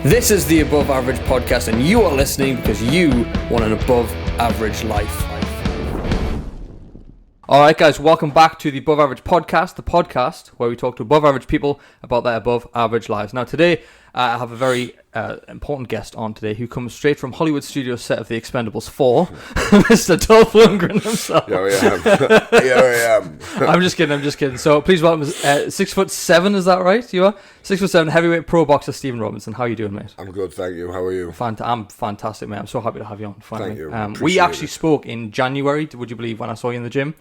This is the Above Average Podcast, and you are listening because you want an above average life. Alright guys, welcome back to the Above Average Podcast, the podcast where we talk to above average people about their above average lives. Now today, I have a very important guest on today who comes straight from Hollywood Studios set of The Expendables 4, Mr. Dolph Lundgren himself. Here I am. I'm just kidding. So please welcome 6'7", is that right? You are? 6'7", heavyweight pro boxer Stephen Robinson. How are you doing, mate? I'm good, thank you. How are you? I'm fantastic, mate. I'm so happy to have you on finally. Thank you. We actually spoke in January, would you believe, when I saw you in the gym?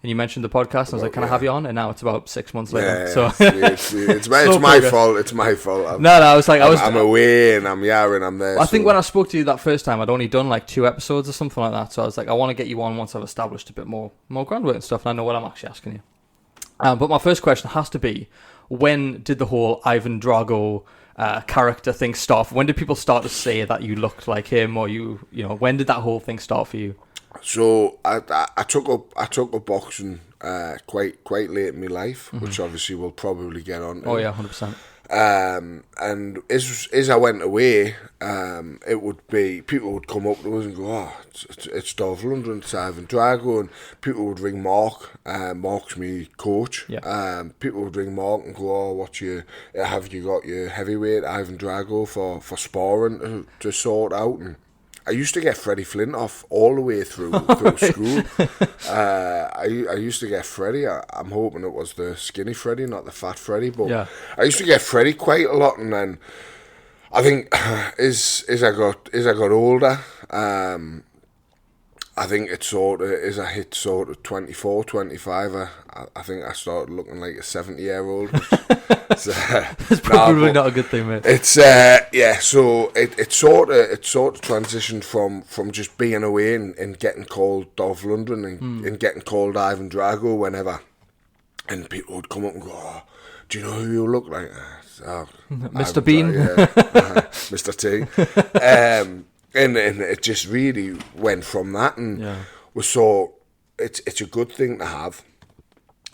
And you mentioned the podcast, and I was like, can I have you on? And now it's about 6 months later. Yeah, so it's my fault. It's my fault. I'm away and I'm yaring, I'm there. I think when I spoke to you that first time, I'd only done like 2 episodes or something like that. So I was like, I want to get you on once I've established a bit more groundwork and stuff, and I know what I'm actually asking you. But my first question has to be, when did the whole Ivan Drago character thing start? When did people start to say that you looked like him, or you know, when did that whole thing start for you? So I took up boxing quite late in my life, which obviously we'll probably get on to. Oh yeah, 100%. And as I went away, it would be, people would come up to us and go, "Oh, it's Dolph Lundgren, it's Ivan Drago," and people would ring Mark. Mark's me coach. Yeah. People would ring Mark and go, "Oh, have you got your heavyweight Ivan Drago for sparring to sort out?" And I used to get Freddie Flintoff all the way through school. I used to get Freddie. I'm hoping it was the skinny Freddie, not the fat Freddie. But yeah. I used to get Freddie quite a lot, and then I think as I got older, I think it sort of, as I hit sort of 24, 25, I think I started looking like a 70-year-old. It's probably not a good thing, mate. It's so it sort of transitioned from just being away and getting called Dolph Lundgren and getting called Ivan Drago whenever, and people would come up and go, "Oh, do you know who you look like?" Mr. Bean, Mr. T. And it just really went from that, and we saw it's a good thing to have.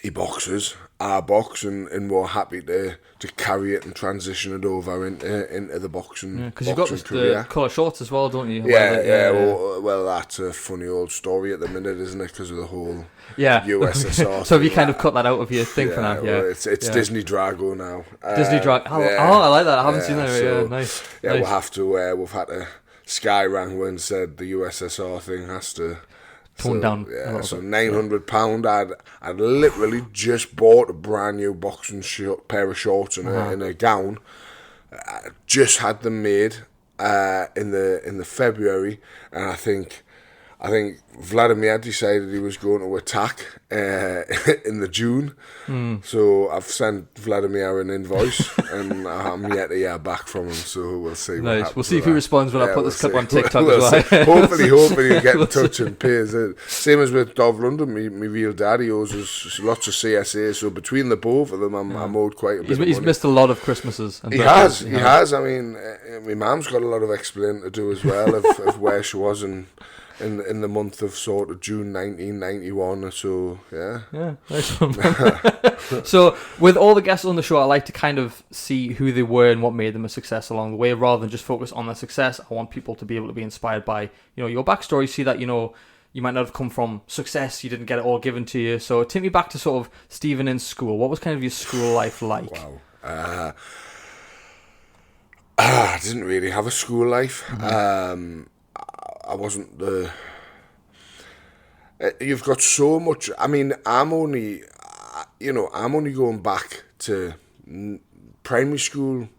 He boxes, I box, and we're happy to carry it and transition it over into the boxing. Because you've got the colour shorts as well, don't you? Well, that's a funny old story at the minute, isn't it? Because of the whole USSR. So have you kind of cut that out of your thing for now? Well, it's Disney Drago now. Disney Drago. I like that. I haven't seen that. So, nice. Yeah, nice. We've had to. Sky rang when said the USSR thing has to tone down. Yeah, so £900. I'd literally just bought a brand new boxing pair of shorts and a gown. I just had them made in the February, and I think Vladimir decided he was going to attack in the June. So I've sent Vladimir an invoice, and I'm yet to hear back from him. So we'll see. Nice. We'll see if he responds when I put this clip on TikTok as well. Hopefully he'll get in touch and pays it. Same as with Dolph Lundgren, my real daddy owes us lots of CSA. So between the both of them, I'm owed quite a bit. He's missed a lot of Christmases. And he has. I mean, my mum's got a lot of explaining to do as well of where she was in the month of sort of June 1991 or so, yeah, nice one. So with all the guests on the show, I like to kind of see who they were and what made them a success along the way, rather than just focus on their success. I want people to be able to be inspired by, your backstory, see that, you might not have come from success, you didn't get it all given to you. So take me back to sort of Stephen in school. What was kind of your school life like? Wow. I didn't really have a school life. I wasn't the. You've got so much. I mean, I'm only going back to primary school,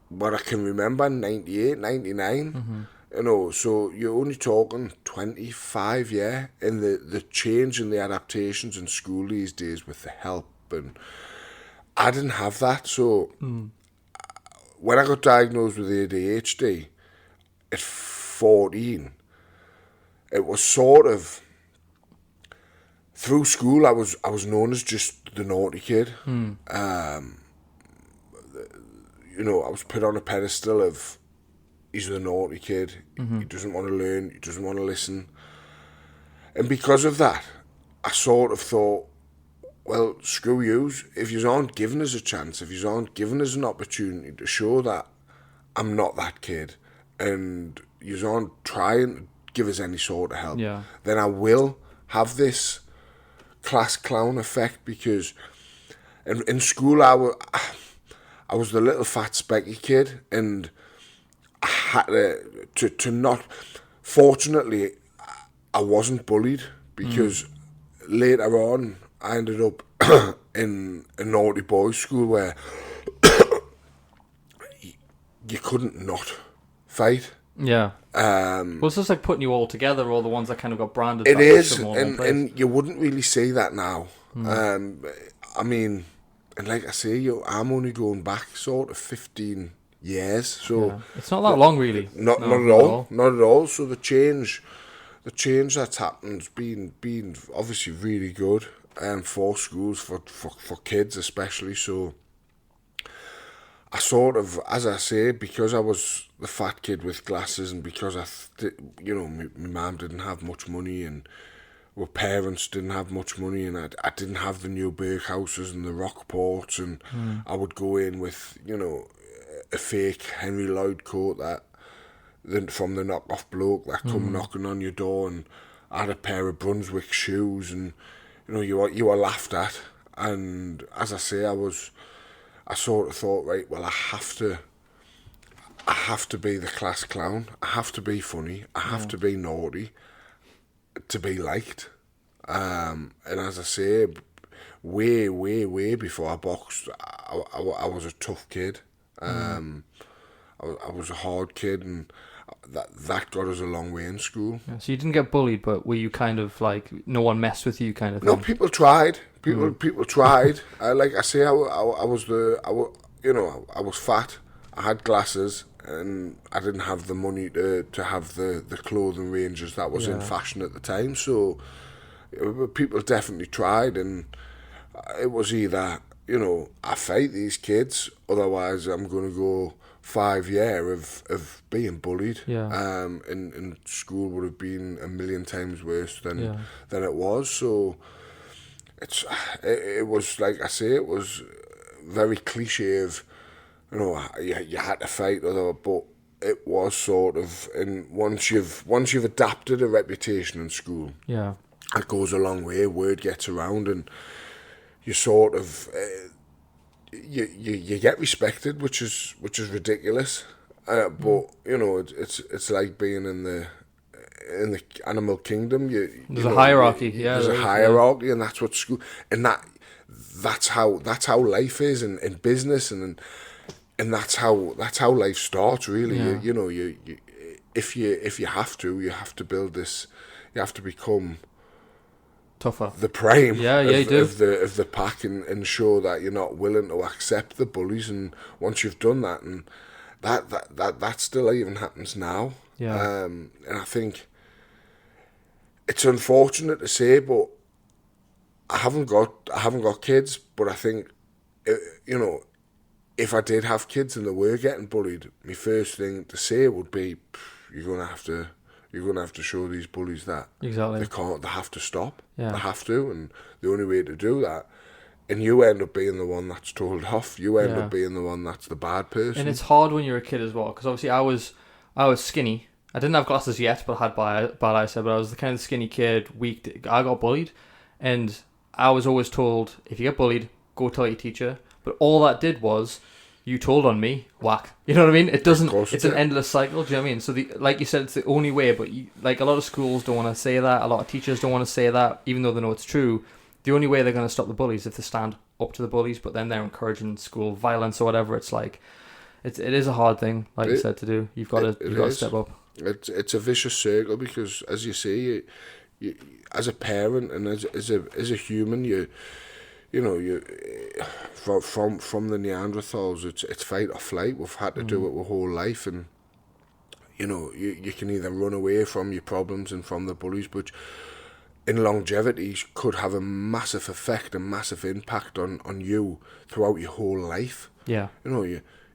what I can remember, 98, 99. So you're only talking 25, and the change and the adaptations in school these days with the help, and I didn't have that. So when I got diagnosed with ADHD, at 14, it was sort of through school I was known as just the naughty kid. I was put on a pedestal of he's the naughty kid. He doesn't want to learn, he doesn't want to listen, and because of that I sort of thought, well, screw you. If you aren't giving us a chance, if you aren't giving us an opportunity to show that I'm not that kid, and you aren't trying to give us any sort of help, Yeah. then I will have this class clown effect, because in school I was the little fat specky kid, and I had to not. Fortunately, I wasn't bullied, because later on I ended up in a naughty boys' school where you couldn't not fight. Yeah. Um, Well, it's just like putting you all together, all the ones that kind of got branded. It back, is, put them all in one and, place. and you wouldn't really see that now. I mean, and like I say, I'm only going back sort of 15 years, so Yeah. It's not that long, really. not No, not at all. So the change that's happened's been obviously really good, for schools, for kids especially. So I sort of, as I say, because I was the fat kid with glasses, and because my mum didn't have much money, and our parents didn't have much money, and I didn't have the new Berghouses and the Rockports, and I would go in with, a fake Henry Lloyd coat from the knockoff bloke that come knocking on your door, and I had a pair of Brunswick shoes, and you were laughed at. And as I say, I sort of thought, right, well, I have to be the class clown. I have to be funny. I have to be naughty to be liked. And as I say, way, way, way before I boxed, I was a tough kid. I was a hard kid, and that got us a long way in school. Yeah, so you didn't get bullied, but were you kind of like no one messed with you, kind of thing? No, people tried. People tried. Like I say, I was fat. I had glasses, and I didn't have the money to have the clothing ranges that was in fashion at the time. So people definitely tried, and it was either I fight these kids, otherwise I'm going to go 5 years of being bullied. Yeah. And school would have been a million times worse than it was. So it was, like I say, it was very cliche of you had to fight, but it was sort of, and once you've adapted a reputation in school, it goes a long way. Word gets around, and you sort of you get respected, which is ridiculous. But it's like being in the animal kingdom. There's a hierarchy. There's a hierarchy, and that's what school, and that's how life is in business, and that's how life starts, really. Yeah. You if you have to build this, you have to become tougher, the prime of the pack, and show that you're not willing to accept the bullies. And once you've done that, and that still even happens now. And I think it's unfortunate to say, but I haven't got kids, but I think if I did have kids and they were getting bullied, my first thing to say would be, you're gonna have to show these bullies that they have to stop. They have to, and the only way to do that, and you end up being the one that's told off. You end up being the one that's the bad person. And it's hard when you're a kid as well, because obviously I was skinny. I didn't have glasses yet, but I had bad eyesight. But I was the kind of skinny kid, weak. I got bullied, and I was always told, if you get bullied, go tell your teacher. But all that did was, you told on me, whack. You know what I mean? It doesn't. It's an endless cycle. Do you know what I mean? So like you said, it's the only way. But like a lot of schools don't want to say that. A lot of teachers don't want to say that, even though they know it's true. The only way they're going to stop the bullies is if they stand up to the bullies. But then they're encouraging school violence or whatever. It's like, it is a hard thing, like you said, to do. You've got to step up. It's a vicious circle, because, as you say, you as a parent and as a human, you from the Neanderthals, it's fight or flight. We've had to do it our whole life, and you can either run away from your problems and from the bullies, but in longevity could have a massive effect, a massive impact on you throughout your whole life. Yeah.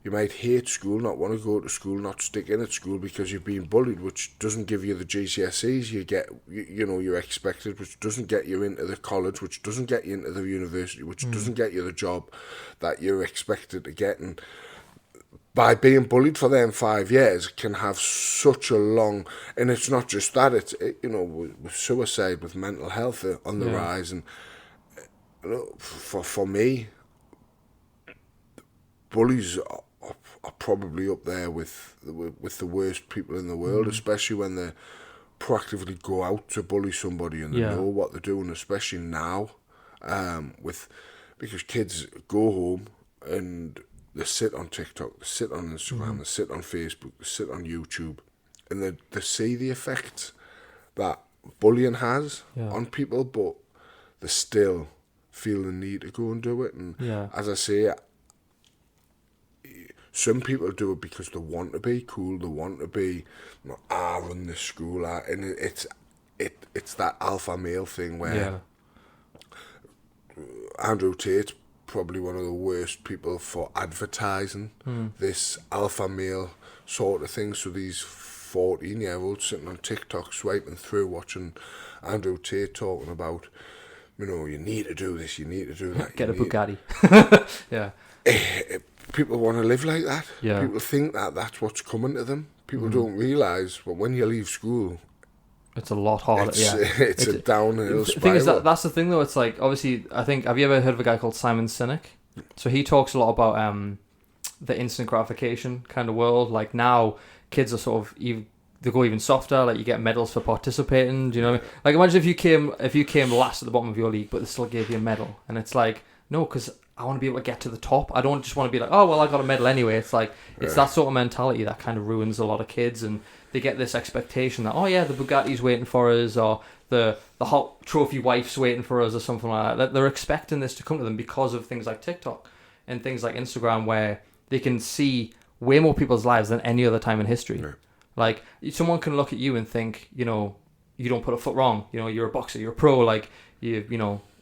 You might hate school, not want to go to school, not stick in at school because you've been bullied, which doesn't give you the GCSEs you're expected, which doesn't get you into the college, which doesn't get you into the university, which doesn't get you the job that you're expected to get. And by being bullied for them 5 years can have such a long, and it's not just that, it's with suicide, with mental health on the rise, and for me, bullies are probably up there with the worst people in the world, especially when they proactively go out to bully somebody and they know what they're doing, especially now, because kids go home and they sit on TikTok, they sit on Instagram, they sit on Facebook, they sit on YouTube, and they see the effect that bullying has on people, but they still feel the need to go and do it. And as I say, some people do it because they want to be cool, they want to be, I run this school, and it's that alpha male thing where Andrew Tate's probably one of the worst people for advertising this alpha male sort of thing. So these 14-year-olds sitting on TikTok swiping through watching Andrew Tate talking about, you need to do this, you need to do that. Get a Bugatti. People want to live like that. Yeah. People think that that's what's coming to them. People don't realise, but when you leave school, it's a lot harder. It's a downhill spiral. The thing is that's the thing though. It's like, obviously, I think, have you ever heard of a guy called Simon Sinek? So he talks a lot about the instant gratification kind of world. Like now, kids are sort of they go even softer. Like you get medals for participating. Do you know what I mean? Like imagine if you came last at the bottom of your league, but they still gave you a medal, and it's like, no, because I want to be able to get to the top. I don't just want to be like, oh, well, I got a medal anyway. It's like, it's that sort of mentality that kind of ruins a lot of kids, and they get this expectation that, oh yeah, the Bugatti's waiting for us, or the hot trophy wife's waiting for us, or something like that. They're expecting this to come to them because of things like TikTok and things like Instagram, where they can see way more people's lives than any other time in history. Yeah. Like, someone can look at you and think, you don't put a foot wrong. You're a boxer, you're a pro, like,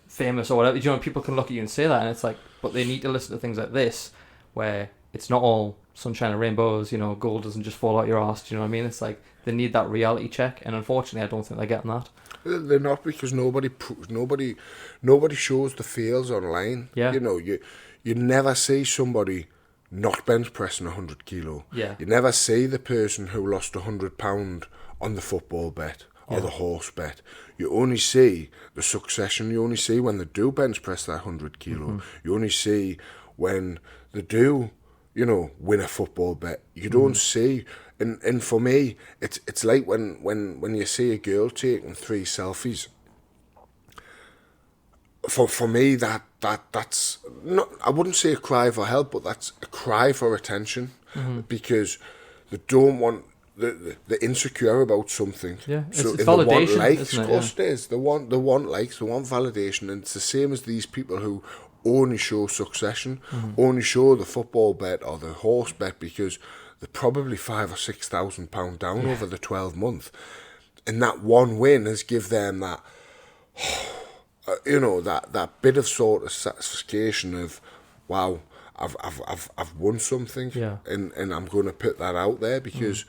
famous or whatever. People can look at you and say that, and it's like, but they need to listen to things like this, where it's not all sunshine and rainbows. Gold doesn't just fall out your arse. Do you know what I mean? It's like they need that reality check, and unfortunately, I don't think they're getting that. They're not, because nobody shows the fails online. Yeah. You never see somebody not bench pressing 100 kilo. Yeah. You never see the person who lost £100 on the football bet or the horse bet. You only see the succession. You only see when they do bench press that 100 kilo. You only see when they do, win a football bet. You don't see, and for me, it's like when you see a girl taking 3 selfies. For me, that's not, I wouldn't say a cry for help, but that's a cry for attention, because they don't want. They're insecure about something. Yeah, it's validation, they want likes, isn't it? Of course it is. They want likes, they want validation, and it's the same as these people who only show succession, only show the football bet or the horse bet because they're probably £5,000 or £6,000 down over the 12 month, and that one win has give them that, that bit of sort of satisfaction of, wow, I've won something, and I'm going to put that out there because.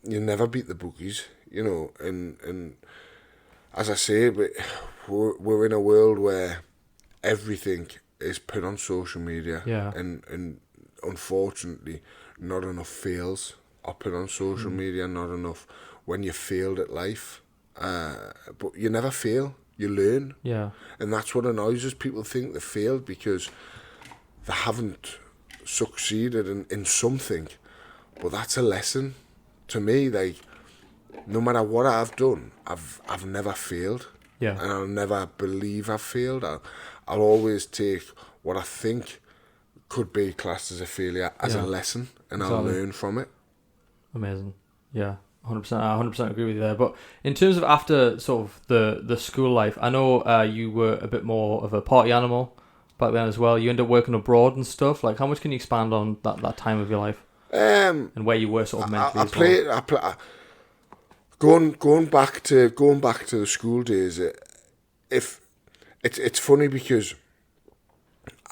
You never beat the bookies, and as I say, we're in a world where everything is put on social media, and unfortunately, not enough fails are put on social media, not enough when you failed at life, but you never fail, you learn, and that's what annoys us. People think they failed because they haven't succeeded in something, but that's a lesson. To me, like, no matter what I've done, I've never failed. Yeah. And I'll never believe I've failed. I'll always take what I think could be classed as a failure as a lesson, and I'll learn from it. Amazing. Yeah, 100%. I 100% agree with you there. But in terms of after sort of the school life, I know you were a bit more of a party animal back then as well. You ended up working abroad and stuff. Like, how much can you expand on that time of your life? And where you were sort of mentally. Going back to the school days. It's funny because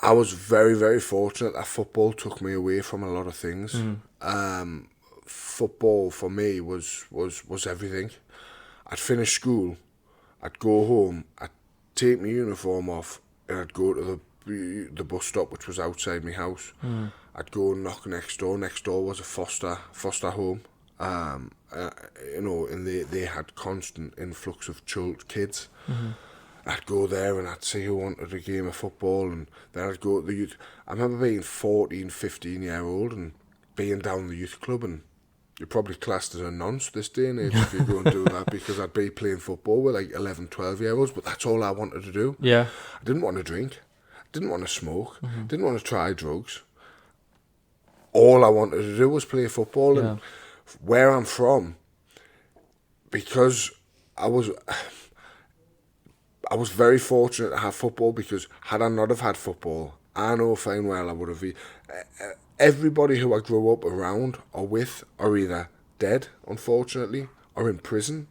I was very, very fortunate that football took me away from a lot of things. Football for me was everything. I'd finish school, I'd go home, I'd take my uniform off, and I'd go to the bus stop, which was outside my house. I'd go and knock next door. Next door was a foster home. And they had constant influx of kids. I'd go there and I'd see who wanted a game of football, and then I'd go to the youth. I remember being 14, 15-year-old and being down the youth club, and you're probably classed as a nonce this day and age if you go and do that, because I'd be playing football with like 11, 12-year-olds, but that's all I wanted to do. Yeah. I didn't want to drink, didn't want to smoke, didn't want to try drugs. All I wanted to do was play football, and where I'm from, because I was very fortunate to have football, because had I not have had football, I know fine well I would have been... Everybody who I grew up around or with are either dead, unfortunately, or in prison,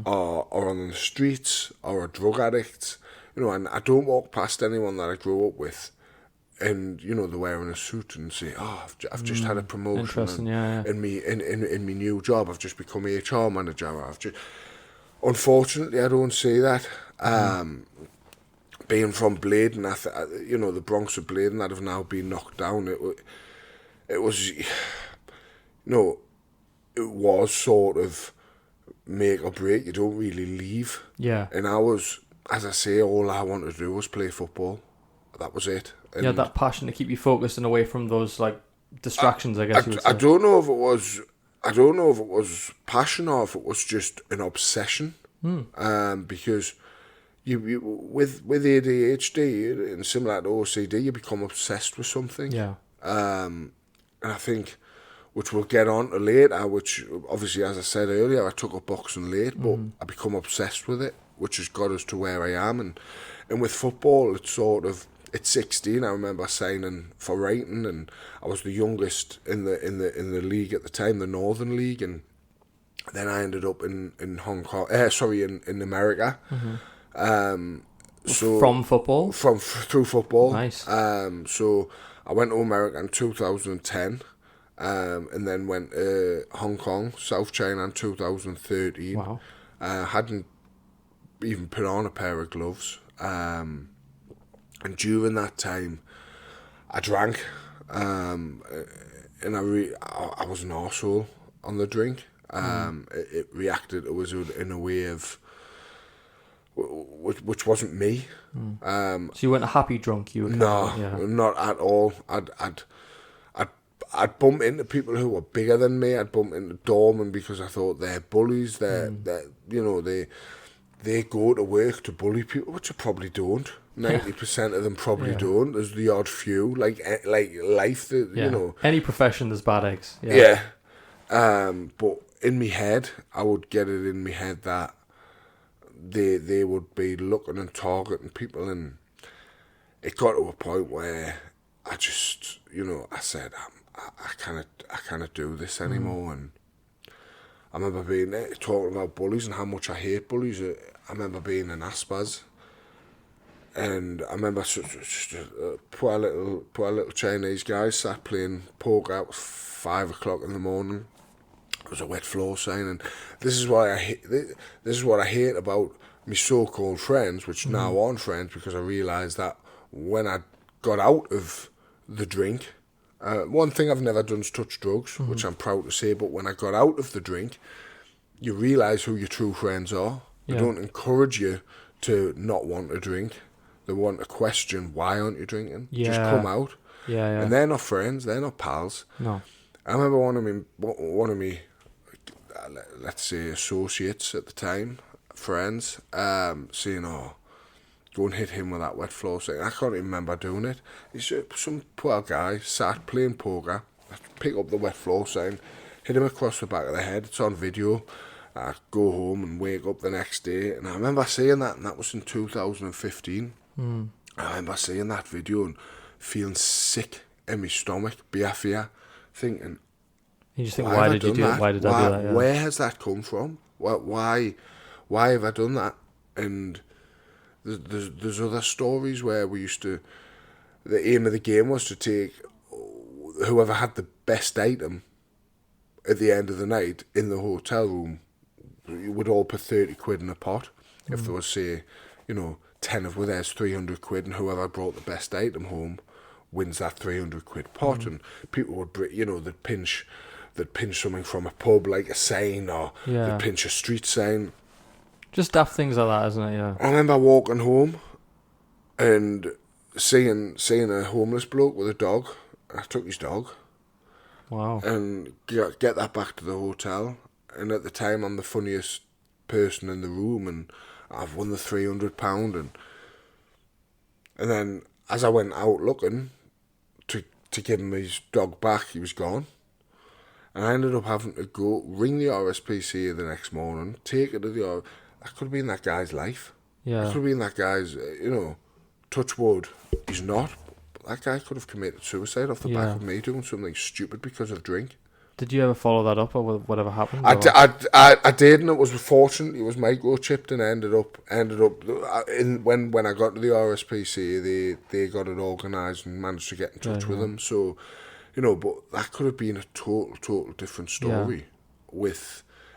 or on the streets, or are drug addicts. And I don't walk past anyone that I grew up with and, they're wearing a suit and say, oh, I've just had a promotion in me new job. I've just become HR manager. Unfortunately, I don't see that. Being from Bladen, the Bronx of Bladen that have now been knocked down, it was sort of make or break. You don't really leave. Yeah. And I was, as I say, all I wanted to do was play football. That was it. And you had that passion to keep you focused and away from those like distractions, I guess you would say. I don't know if it was passion or if it was just an obsession. Because you with ADHD and similar to OCD, you become obsessed with something. Yeah. And I think, which we'll get on to later, which obviously, as I said earlier, I took up boxing late, but I become obsessed with it, which has got us to where I am. And with football, it's sort of, at 16, I remember signing for Wrighton, and I was the youngest in the league at the time, the Northern League, and then I ended up in Hong Kong. In America. So from football, through football. Nice. So I went to America in 2010, and then went to Hong Kong, South China in 2013. Wow. hadn't even put on a pair of gloves. And during that time, I drank, and I was an arsehole on the drink. It reacted, it was in a way of, which wasn't me. So you weren't a happy drunk? You were not at all. I'd bump into people who were bigger than me. I'd bump into doormen because I thought they're bullies. They go to work to bully people, which I probably don't. 90% of them probably don't. There's the odd few, like life, you know. Any profession, there's bad eggs. Yeah. But in my head, I would get it in my head that they would be looking and targeting people, and it got to a point where I just, I said, I cannot do this anymore. And I remember being talking about bullies and how much I hate bullies. I remember being in Aspas, and I remember poor little Chinese guy sat playing poker at 5 o'clock in the morning. It was a wet floor sign, and this is what I hate about my so-called friends, which now aren't friends, because I realised that when I got out of the drink, one thing I've never done is touch drugs, which I'm proud to say, but when I got out of the drink, you realise who your true friends are. They don't encourage you to not want to drink. They want to question, why aren't you drinking? Just come out. And they're not friends, they're not pals. No. I remember one of me, let's say, associates at the time, friends, saying, go and hit him with that wet floor sign. I can't even remember doing it. He's some poor guy sat playing poker, pick up the wet floor sign, hit him across the back of the head. It's on video. I go home and wake up the next day, and I remember seeing that, and that was in 2015. I remember seeing that video and feeling sick in my stomach, biafia, thinking, you just think, why did you do it? Why did I do that? Yeah. Where has that come from? Why have I done that? And there's other stories where we used to, the aim of the game was to take whoever had the best item at the end of the night in the hotel room. You would all put 30 quid in a pot. If there was, say, 10 tenner with there's 300 quid, and whoever brought the best item home wins that 300 quid pot. And people would, they'd pinch something from a pub, like a sign, or they'd pinch a street sign. Just daft things like that, isn't it? Yeah. I remember walking home and seeing a homeless bloke with a dog. I took his dog. Wow. And get that back to the hotel. And at the time, I'm the funniest person in the room, and I've won the £300. And then as I went out looking to give him his dog back, he was gone. And I ended up having to go ring the RSPCA the next morning, take it to the RSPCA. That could have been that guy's life. Yeah. That could have been that guy's, touch wood. He's not. But that guy could have committed suicide off the back of me doing something stupid because of drink. Did you ever follow that up, or whatever happened? I did, and it was fortunate. It was microchipped, and ended up when I got to the RSPCA, they got it organised and managed to get in touch with them. So, but that could have been a total different story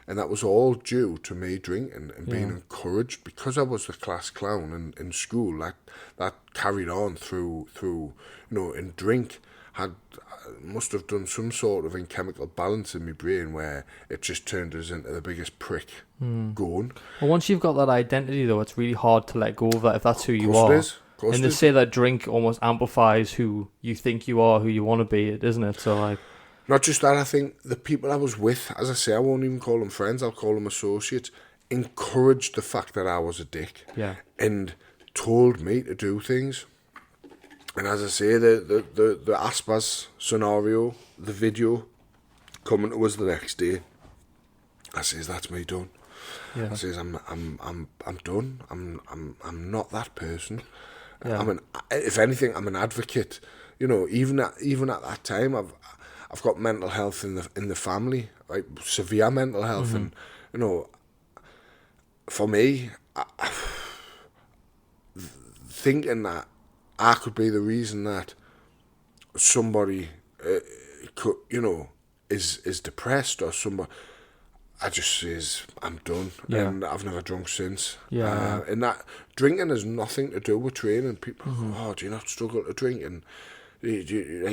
and that was all due to me drinking and being encouraged, because I was the class clown in school. That carried on through and drink must have done some sort of chemical balance in my brain where it just turned us into the biggest prick going. Well, once you've got that identity, though, it's really hard to let go of that if that's who you are. And they say that drink almost amplifies who you think you are, who you want to be, isn't it? So, like... Not just that, I think the people I was with, as I say, I won't even call them friends, I'll call them associates, encouraged the fact that I was a dick. Yeah. And told me to do things. And as I say, the Aspas scenario, the video coming to us the next day, I says, that's me done. Yeah. I says, I'm done. I'm not that person. Yeah. If anything, I'm an advocate. Even at that time, I've got mental health in the family, like severe mental health, and for me, thinking that I could be the reason that somebody could, is depressed, or somebody, I just says I'm done, and I've never drunk since. Yeah, and that drinking has nothing to do with training. People, do you not struggle to drink? And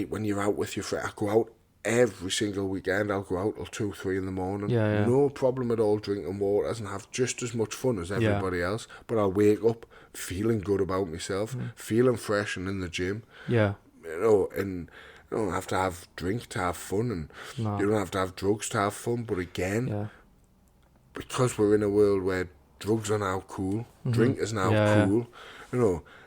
when you're out with your friend, I go out every single weekend. I'll go out till 2-3 in the morning. No problem at all drinking waters and have just as much fun as everybody else. But I'll wake up feeling good about myself, feeling fresh and in the gym. Yeah, and you don't have to have drink to have fun, and you don't have to have drugs to have fun. But again, because we're in a world where drugs are now cool, drink is now cool.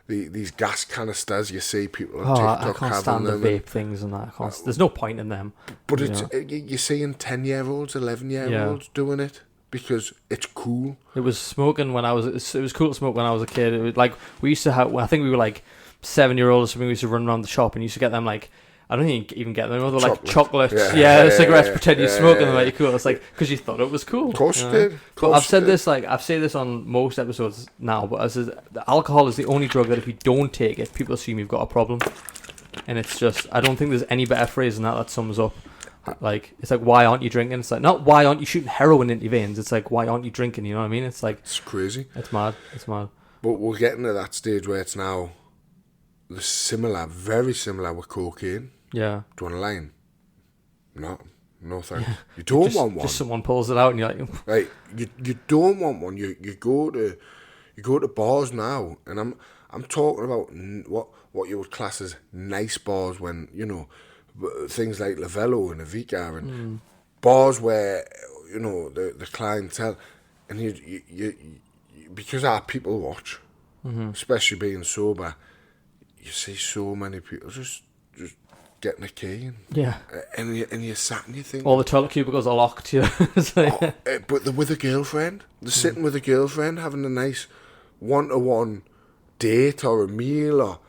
These gas canisters, you see people on TikTok I can't stand the vape things and that. There's no point in them. But you're seeing 10-year-olds, 11-year-olds doing it because it's cool. It was smoking when it was cool to smoke when I was a kid. It was like, we used to have, I think we were like 7-year-olds or something. We used to run around the shop and used to get them like, I don't even get them. They were like chocolates. Cigarettes, pretend you're smoking them, like cool. It's like, because you thought it was cool. Of course you did. But I've said this, I've said this on most episodes now, but the alcohol is the only drug that if you don't take it, people assume you've got a problem. And it's just, I don't think there's any better phrase than that sums up. Like, it's like, why aren't you drinking? It's like, not why aren't you shooting heroin into your veins? It's like, why aren't you drinking? You know what I mean? It's like, it's crazy. It's mad. But we're getting to that stage where it's now very similar with cocaine. Yeah. Do you want a line? No thanks. Yeah. You don't want one. Just someone pulls it out and you're like... Right, you don't want one. You go to bars now, and I'm talking about what you would class as nice bars, when, things like Lavello and Avica, and bars where, the clientele, and you because our people watch, especially being sober, you see so many people just getting a key, and you're sat and you think all the toilet cubicles are locked. But they're with a girlfriend. They're sitting with a girlfriend having a nice 1-to-1 date or a meal, or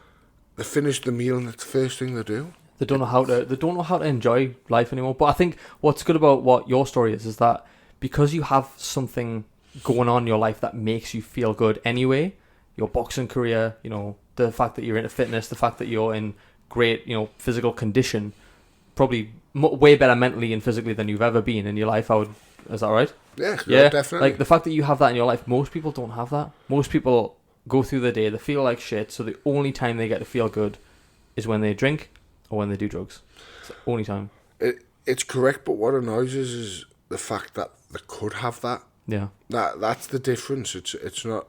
they finish the meal and it's the first thing they do. They don't know how to enjoy life anymore. But I think what's good about what your story is that because you have something going on in your life that makes you feel good anyway, your boxing career, the fact that you're into fitness, the fact that you're in great, physical condition, probably way better mentally and physically than you've ever been in your life. Is that right? Yeah, definitely. Like the fact that you have that in your life, most people don't have that. Most people go through the day, they feel like shit, so the only time they get to feel good is when they drink or when they do drugs. It's the only time. It's correct, but what annoys us is the fact that they could have that. Yeah. That's the difference. It's not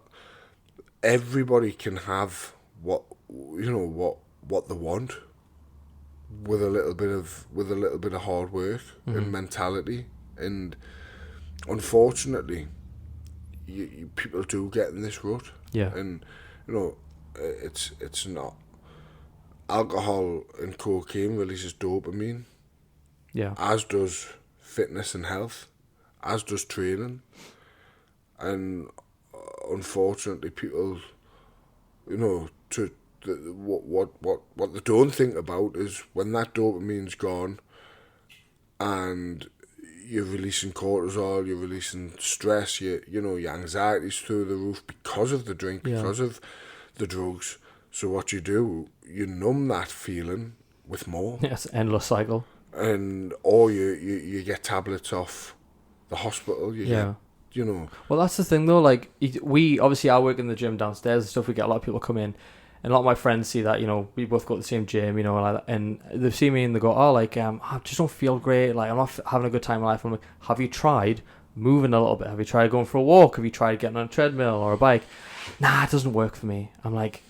everybody can have what they want with a little bit of hard work and mentality, and unfortunately, people do get in this rut. Yeah. And it's not alcohol and cocaine releases dopamine. Yeah. As does fitness and health, as does training, and unfortunately, people, what they don't think about is when that dopamine's gone, and you're releasing cortisol, you're releasing stress, your anxiety's through the roof because of the drink, because of the drugs. So what you do, you numb that feeling with more. Yeah, it's an endless cycle. Or you get tablets off the hospital. You get. Well, that's the thing though. Like I work in the gym downstairs and stuff. We get a lot of people come in, and a lot of my friends see that we both go to the same gym, and they see me and they go, oh, like I just don't feel great. Like I'm not having a good time in life. I'm like, have you tried moving a little bit? Have you tried going for a walk? Have you tried getting on a treadmill or a bike? Nah, it doesn't work for me. I'm like,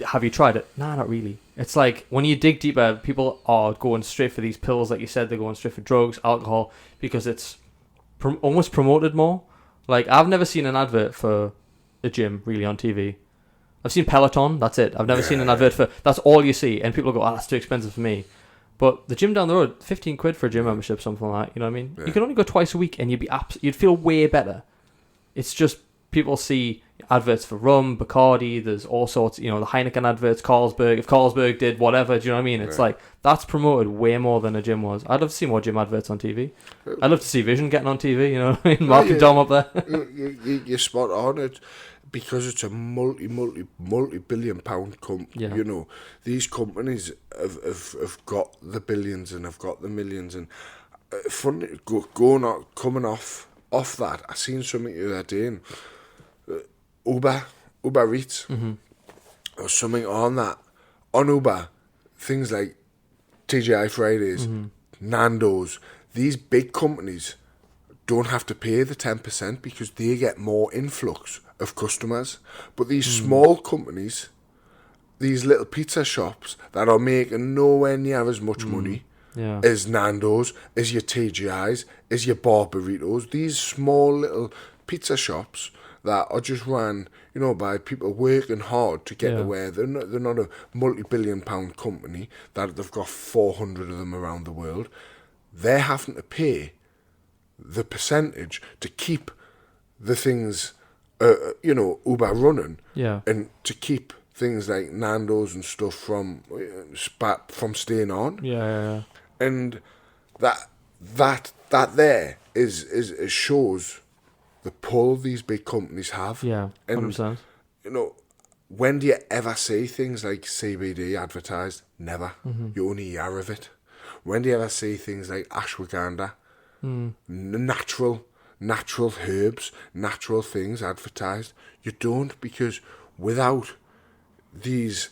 have you tried it? Nah, not really. It's like when you dig deeper, people are going straight for these pills, like you said. They're going straight for drugs, alcohol, because it's almost promoted more. Like, I've never seen an advert for a gym really on TV. I've seen Peloton, that's it. I've never seen an advert for... That's all you see. And people go, that's too expensive for me. But the gym down the road, 15 quid for a gym membership, something like that. You know what I mean? Yeah. You can only go twice a week and you'd feel way better. It's just people see adverts for rum, Bacardi, there's all sorts, the Heineken adverts, Carlsberg. If Carlsberg did whatever, do you know what I mean? It's like, that's promoted way more than a gym was. I'd love to see more gym adverts on TV. I'd love to see Vision getting on TV, you know what I mean? Mark and Dom up there. You're spot on it, because it's a multi-billion pound company. Yeah. These companies have got the billions and have got the millions. And coming off that, I seen something the other day in Uber Eats, or something on that. On Uber, things like TGI Fridays, Nando's, these big companies don't have to pay the 10% because they get more influx of customers. But these small companies, these little pizza shops that are making nowhere near as much money as Nando's, as your TGI's, as your bar burritos, these small little pizza shops that are just run, by people working hard to get away. They're not a multi-billion pound company that they've got 400 of them around the world. They're having to pay the percentage to keep the things, Uber running, and to keep things like Nando's and stuff from staying on. Yeah. And that there is shows the pull these big companies have. Yeah, 100%. And, when do you ever see things like CBD advertised? Never. You only hear of it. When do you ever see things like ashwagandha, natural herbs, natural things advertised? You don't, because without these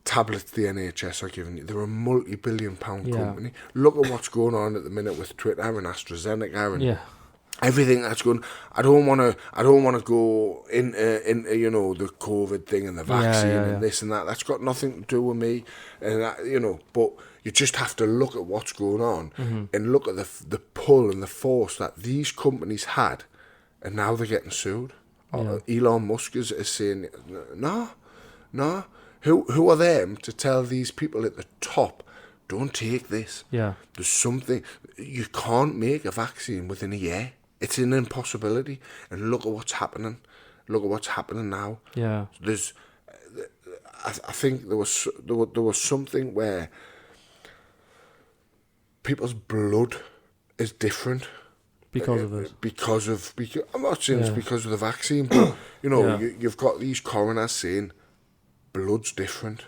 tablets the NHS are giving you, they're a multi-billion pound company. Look at what's going on at the minute with Twitter and AstraZeneca and everything that's going. I don't want to go into the COVID thing and the vaccine and this and that. That's got nothing to do with me, and that, but you just have to look at what's going on and look at the pull and the force that these companies had, and now they're getting sued. Elon Musk is saying, no. Who are them to tell these people at the top, don't take this? Yeah. There's something, you can't make a vaccine within a year. It's an impossibility. And look at what's happening. Look at what's happening now. Yeah. I think there was something where people's blood is different. Because of it. Because I'm not saying it's because of the vaccine, but you've got these coroners saying blood's different.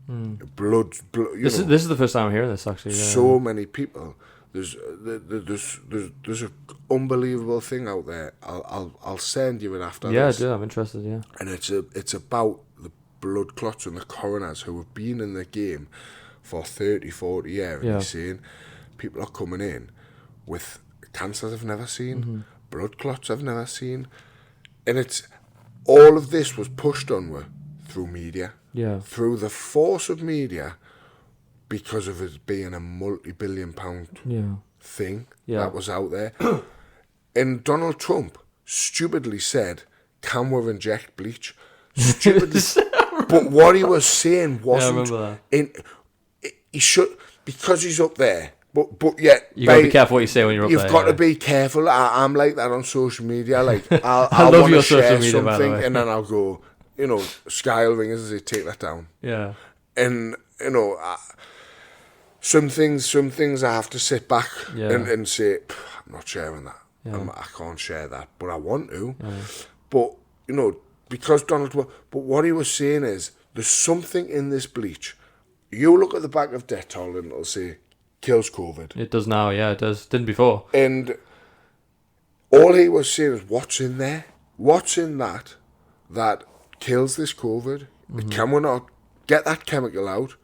Blood. This is the first time I'm hearing this, actually. So many people There's an unbelievable thing out there. I'll send you it after this. Yeah, I do. I'm interested. Yeah. And it's about the blood clots and the coroners who have been in the game for 30, 40 years. And he's saying people are coming in with cancers I've never seen, blood clots I've never seen. And it's all of this was pushed onward through media. Yeah. Through the force of media, because of it being a multi-billion-pound thing that was out there. And Donald Trump stupidly said, "Can we inject bleach?" Stupidly. But what he was saying wasn't. Yeah, I remember that. He should, because he's up there. But yeah, you gotta be careful what you say when you're up there. You've got to be careful. I'm like that on social media. Like I love your social media, something, by the way. And then I'll go, Sky will ring us and say, take that down. Yeah. And some things I have to sit back and say, I'm not sharing that. Yeah. I can't share that, but I want to. Yeah. But because Donald Trump. But what he was saying is, there's something in this bleach. You look at the back of Dettol and it'll say, kills COVID. It does now, yeah, it does. Didn't before. And all he was saying is, what's in there? What's in that kills this COVID? Can we not get that chemical out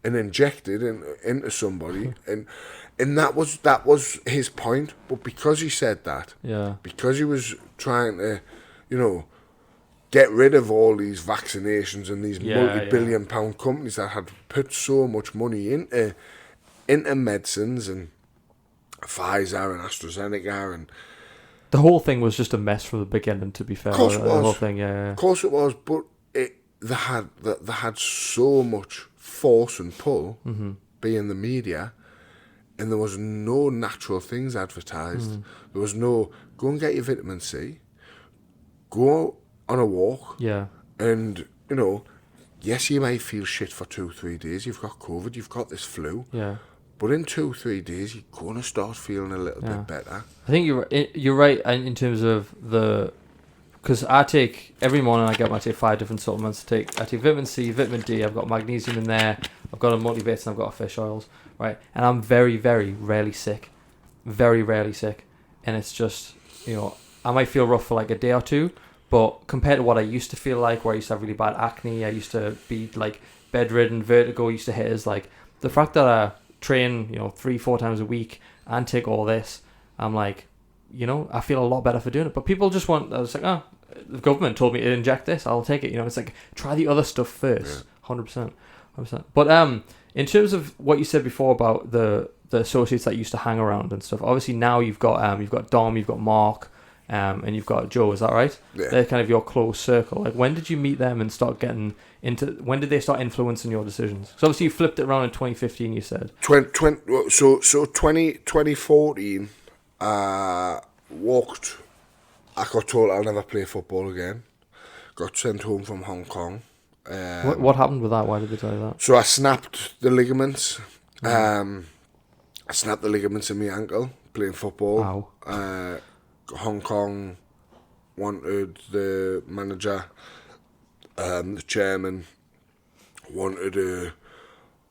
and inject it into somebody? And that was his point. But because he said that, because he was trying to, get rid of all these vaccinations and these multi-billion-pound companies that had put so much money into medicines and Pfizer and AstraZeneca, and the whole thing was just a mess from the beginning. To be fair, of course it was. The whole thing, yeah. Of course it was, but they had so much force and pull being the media, and there was no natural things advertised. There was no go and get your vitamin C, go on a walk, and yes, you may feel shit for 2-3 days. You've got COVID, you've got this flu. Yeah. But in 2-3 days, you're going to start feeling a little bit better. I think you're right in terms of because I take, every morning I take 5 different supplements. I take vitamin C, vitamin D, I've got magnesium in there, I've got a multivitamin, I've got fish oils, right? And I'm very, very rarely sick. Very rarely sick. And it's just, I might feel rough for like a day or two, but compared to what I used to feel like, where I used to have really bad acne, I used to be like bedridden, vertigo used to hit us, like the fact that I train 3-4 times a week and take all this, I'm like, I feel a lot better for doing it. But people just want, I was like, the government told me to inject this, I'll take it. It's like, try the other stuff first. 100%. But in terms of what you said before about the associates that used to hang around and stuff, obviously now you've got Dom, you've got Mark, and you've got Joe, is that right? Yeah. They're kind of your close circle. Like, when did you meet them and start getting into, when did they start influencing your decisions? So obviously you flipped it around in 2015, you said. 2014, walked, I got told I'll never play football again. Got sent home from Hong Kong. What happened with that? Why did they tell you that? So I snapped the ligaments. I snapped the ligaments in my ankle playing football. Wow. Hong Kong wanted the manager, the chairman wanted to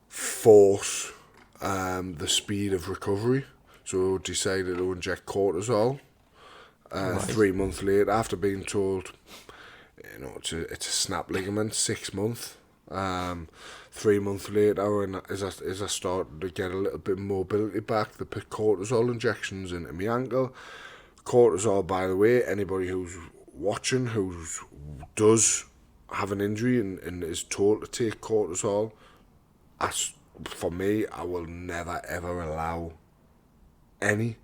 force the speed of recovery, so decided to inject cortisol. Right. 3 months later, after being told, it's a snap ligament, 6 months. 3 months later, and as I started to get a little bit mobility back, they put cortisol injections into my ankle. Cortisol, by the way, anybody who's watching who does have an injury and is told to take cortisol, for me, I will never ever allow any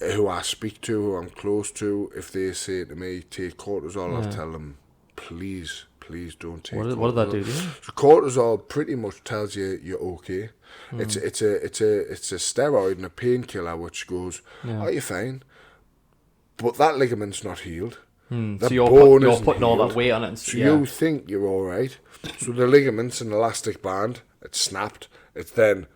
who I speak to, who I'm close to, if they say to me, take cortisol, I'll tell them, please don't take cortisol. What did that do to you? So cortisol pretty much tells you you're okay. It's a steroid and a painkiller which goes, oh, you're fine. But that ligament's not healed. So you're putting all that weight on it. So you think you're all right. So the ligament's an elastic band. It's snapped. It's then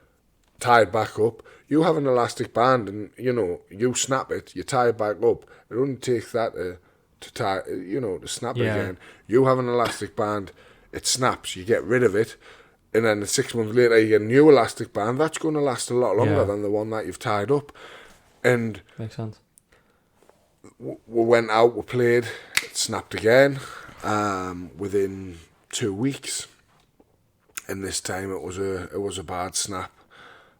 tied back up. You have an elastic band and, you snap it. You tie it back up. It only takes that to tie, to snap it again. You have an elastic band. It snaps. You get rid of it. And then 6 months later, you get a new elastic band. That's going to last a lot longer Yeah. than the one that you've tied up. And Makes sense. we went out, we played, it snapped again within 2 weeks. And this time it was a bad snap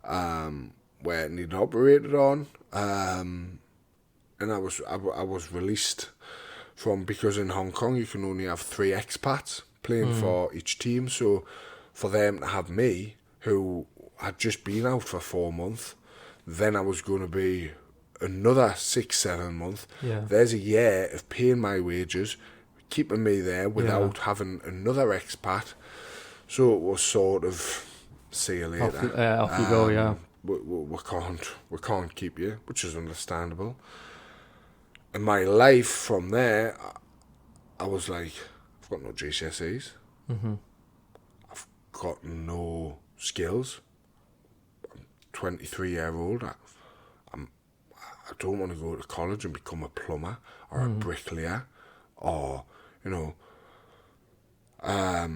where it needed operated on. And I was released from, because in Hong Kong you can only have 3 expats playing for each team. So for them to have me, who had just been out for 4 months, then I was going to be another 6-7 months. Yeah. There's a year of paying my wages, keeping me there without having another expat. So it was sort of, see you later. Off you go, yeah. We can't keep you, which is understandable. And my life from there, I was like, I've got no GCSEs. Mm-hmm. I've got no skills. I'm 23-year-old. I don't want to go to college and become a plumber or a bricklayer, or, you know, I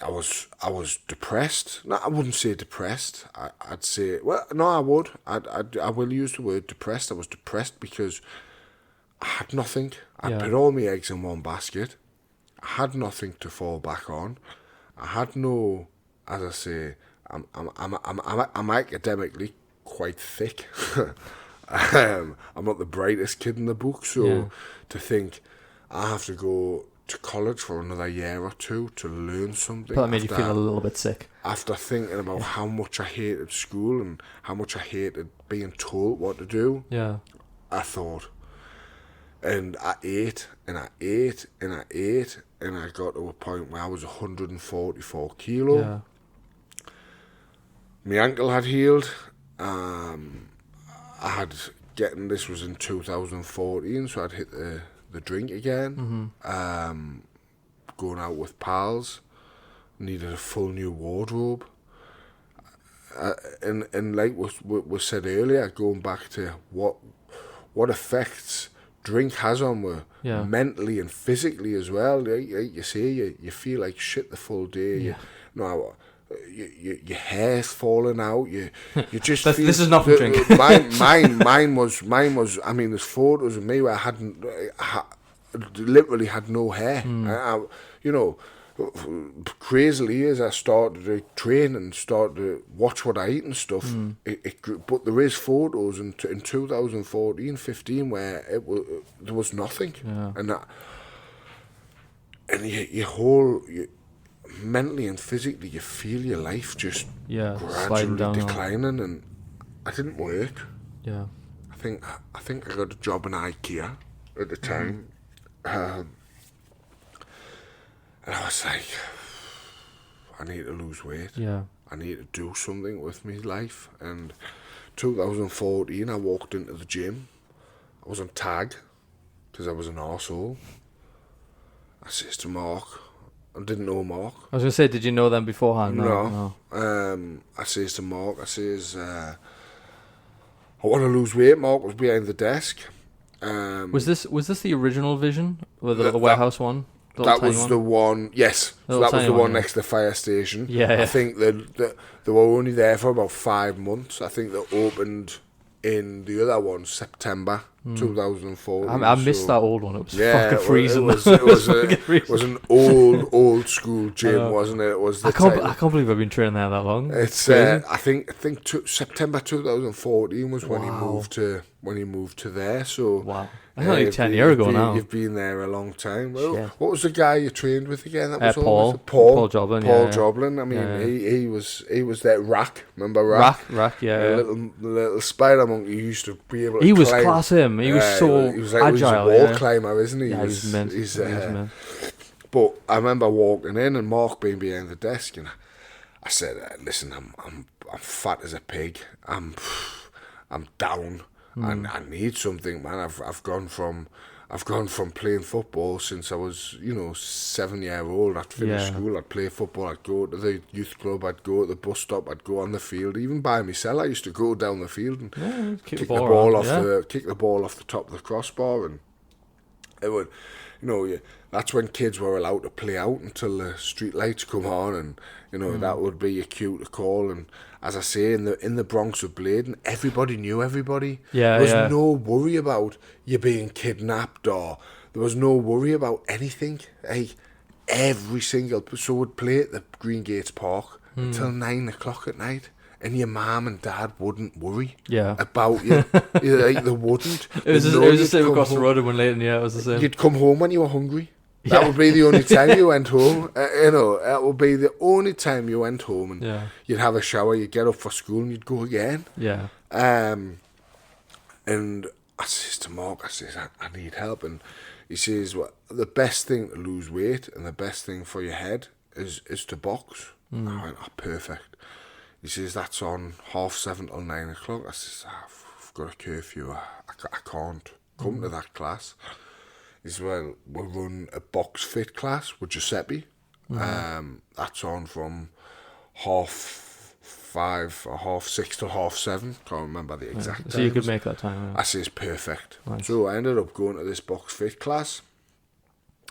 was depressed. No, I wouldn't say depressed. I'd say, well, no, I would. I will use the word depressed. I was depressed because I had nothing. I put all my eggs in one basket. I had nothing to fall back on. I had no, as I say, I'm academically quite thick. I'm not the brightest kid in the book, so to think I have to go to college for another year or two to learn something. But that made you feel a little bit sick. After thinking about how much I hated school and how much I hated being told what to do, I thought, and I ate and I ate and I ate, and I got to a point where I was 144 kilo. Yeah. My ankle had healed. I had this was in 2014, so I'd hit the drink again. Going out with pals, needed a full new wardrobe. And like we said earlier, going back to what effects drink has on me, mentally and physically as well. Like you say, you feel like shit the full day. Your hair's falling out. You just feel, this is not from drink. Mine was. I mean, there's photos of me where I literally had no hair. Crazily, as I started to train and started to watch what I eat and stuff, it grew. But there is photos in 2014, 15 where there was nothing, mentally and physically, you feel your life just gradually declining, and I didn't work. Yeah, I think I got a job in IKEA at the time, and I was like, I need to lose weight. Yeah, I need to do something with my life. And 2014, I walked into the gym. I was on tag because I was an arsehole. I says to Mark. I didn't know Mark. I was going to say, did you know them beforehand? No. I says to Mark, I want to lose weight. Mark was behind the desk. Was this the original Vision? Or the little warehouse one? That was the one, yes. So that was the one next to the fire station. Yeah. I think that they were only there for about 5 months. I think they opened in the other one, September 2004. I missed that old one. It was fucking freezing. It was an old school gym, wasn't it? It was. I can't believe I've been training there that long. It's. I think September 2014 was when he moved to there. So wow. That's only 10 years ago now. You've been there a long time. Well, what was the guy you trained with again? That was Paul Joblin. Paul Joblin. I mean, he was there. Rack, remember Rack? Rack, The little spider monkey used to be able to He climb. was class him. He was so he was like, agile. He's a wall climber, isn't he? Yeah, he's meant. But I remember walking in and Mark being behind the desk, and I said, "Listen, I'm fat as a pig. I'm down." And I need something, man. I've gone from playing football since I was 7-year-old. I'd finish school, I'd play football, I'd go to the youth club, I'd go to the bus stop, I'd go on the field, even by myself. I used to go down the field and kick the ball off the top of the crossbar, and It would, that's when kids were allowed to play out until the street lights come on, and that would be your cue to call. And as I say, in the Bronx of Bladen, everybody knew everybody. Yeah, there was yeah. no worry about you being kidnapped, or there was no worry about anything. Hey, every single person would play at the Green Gates Park until 9 o'clock at night. And your mum and dad wouldn't worry about you. Like, they wouldn't. It was the same across the road and one late, and it was the same. You'd come home when you were hungry. That would be the only time you went home. That would be the only time you went home. And you'd have a shower, you'd get up for school, and you'd go again. Yeah. And I says to Mark, I need help. And he says, well, the best thing to lose weight and the best thing for your head is to box. I went, perfect. He says, that's on 7:30 till 9 o'clock. I says, I've got a curfew. I can't come to that class. He says, well, we'll run a box fit class with Giuseppe. That's on from 5:30 or 6:30 till 7:30. Can't remember the exact time. So you could make that time. I says, perfect. Nice. So I ended up going to this box fit class.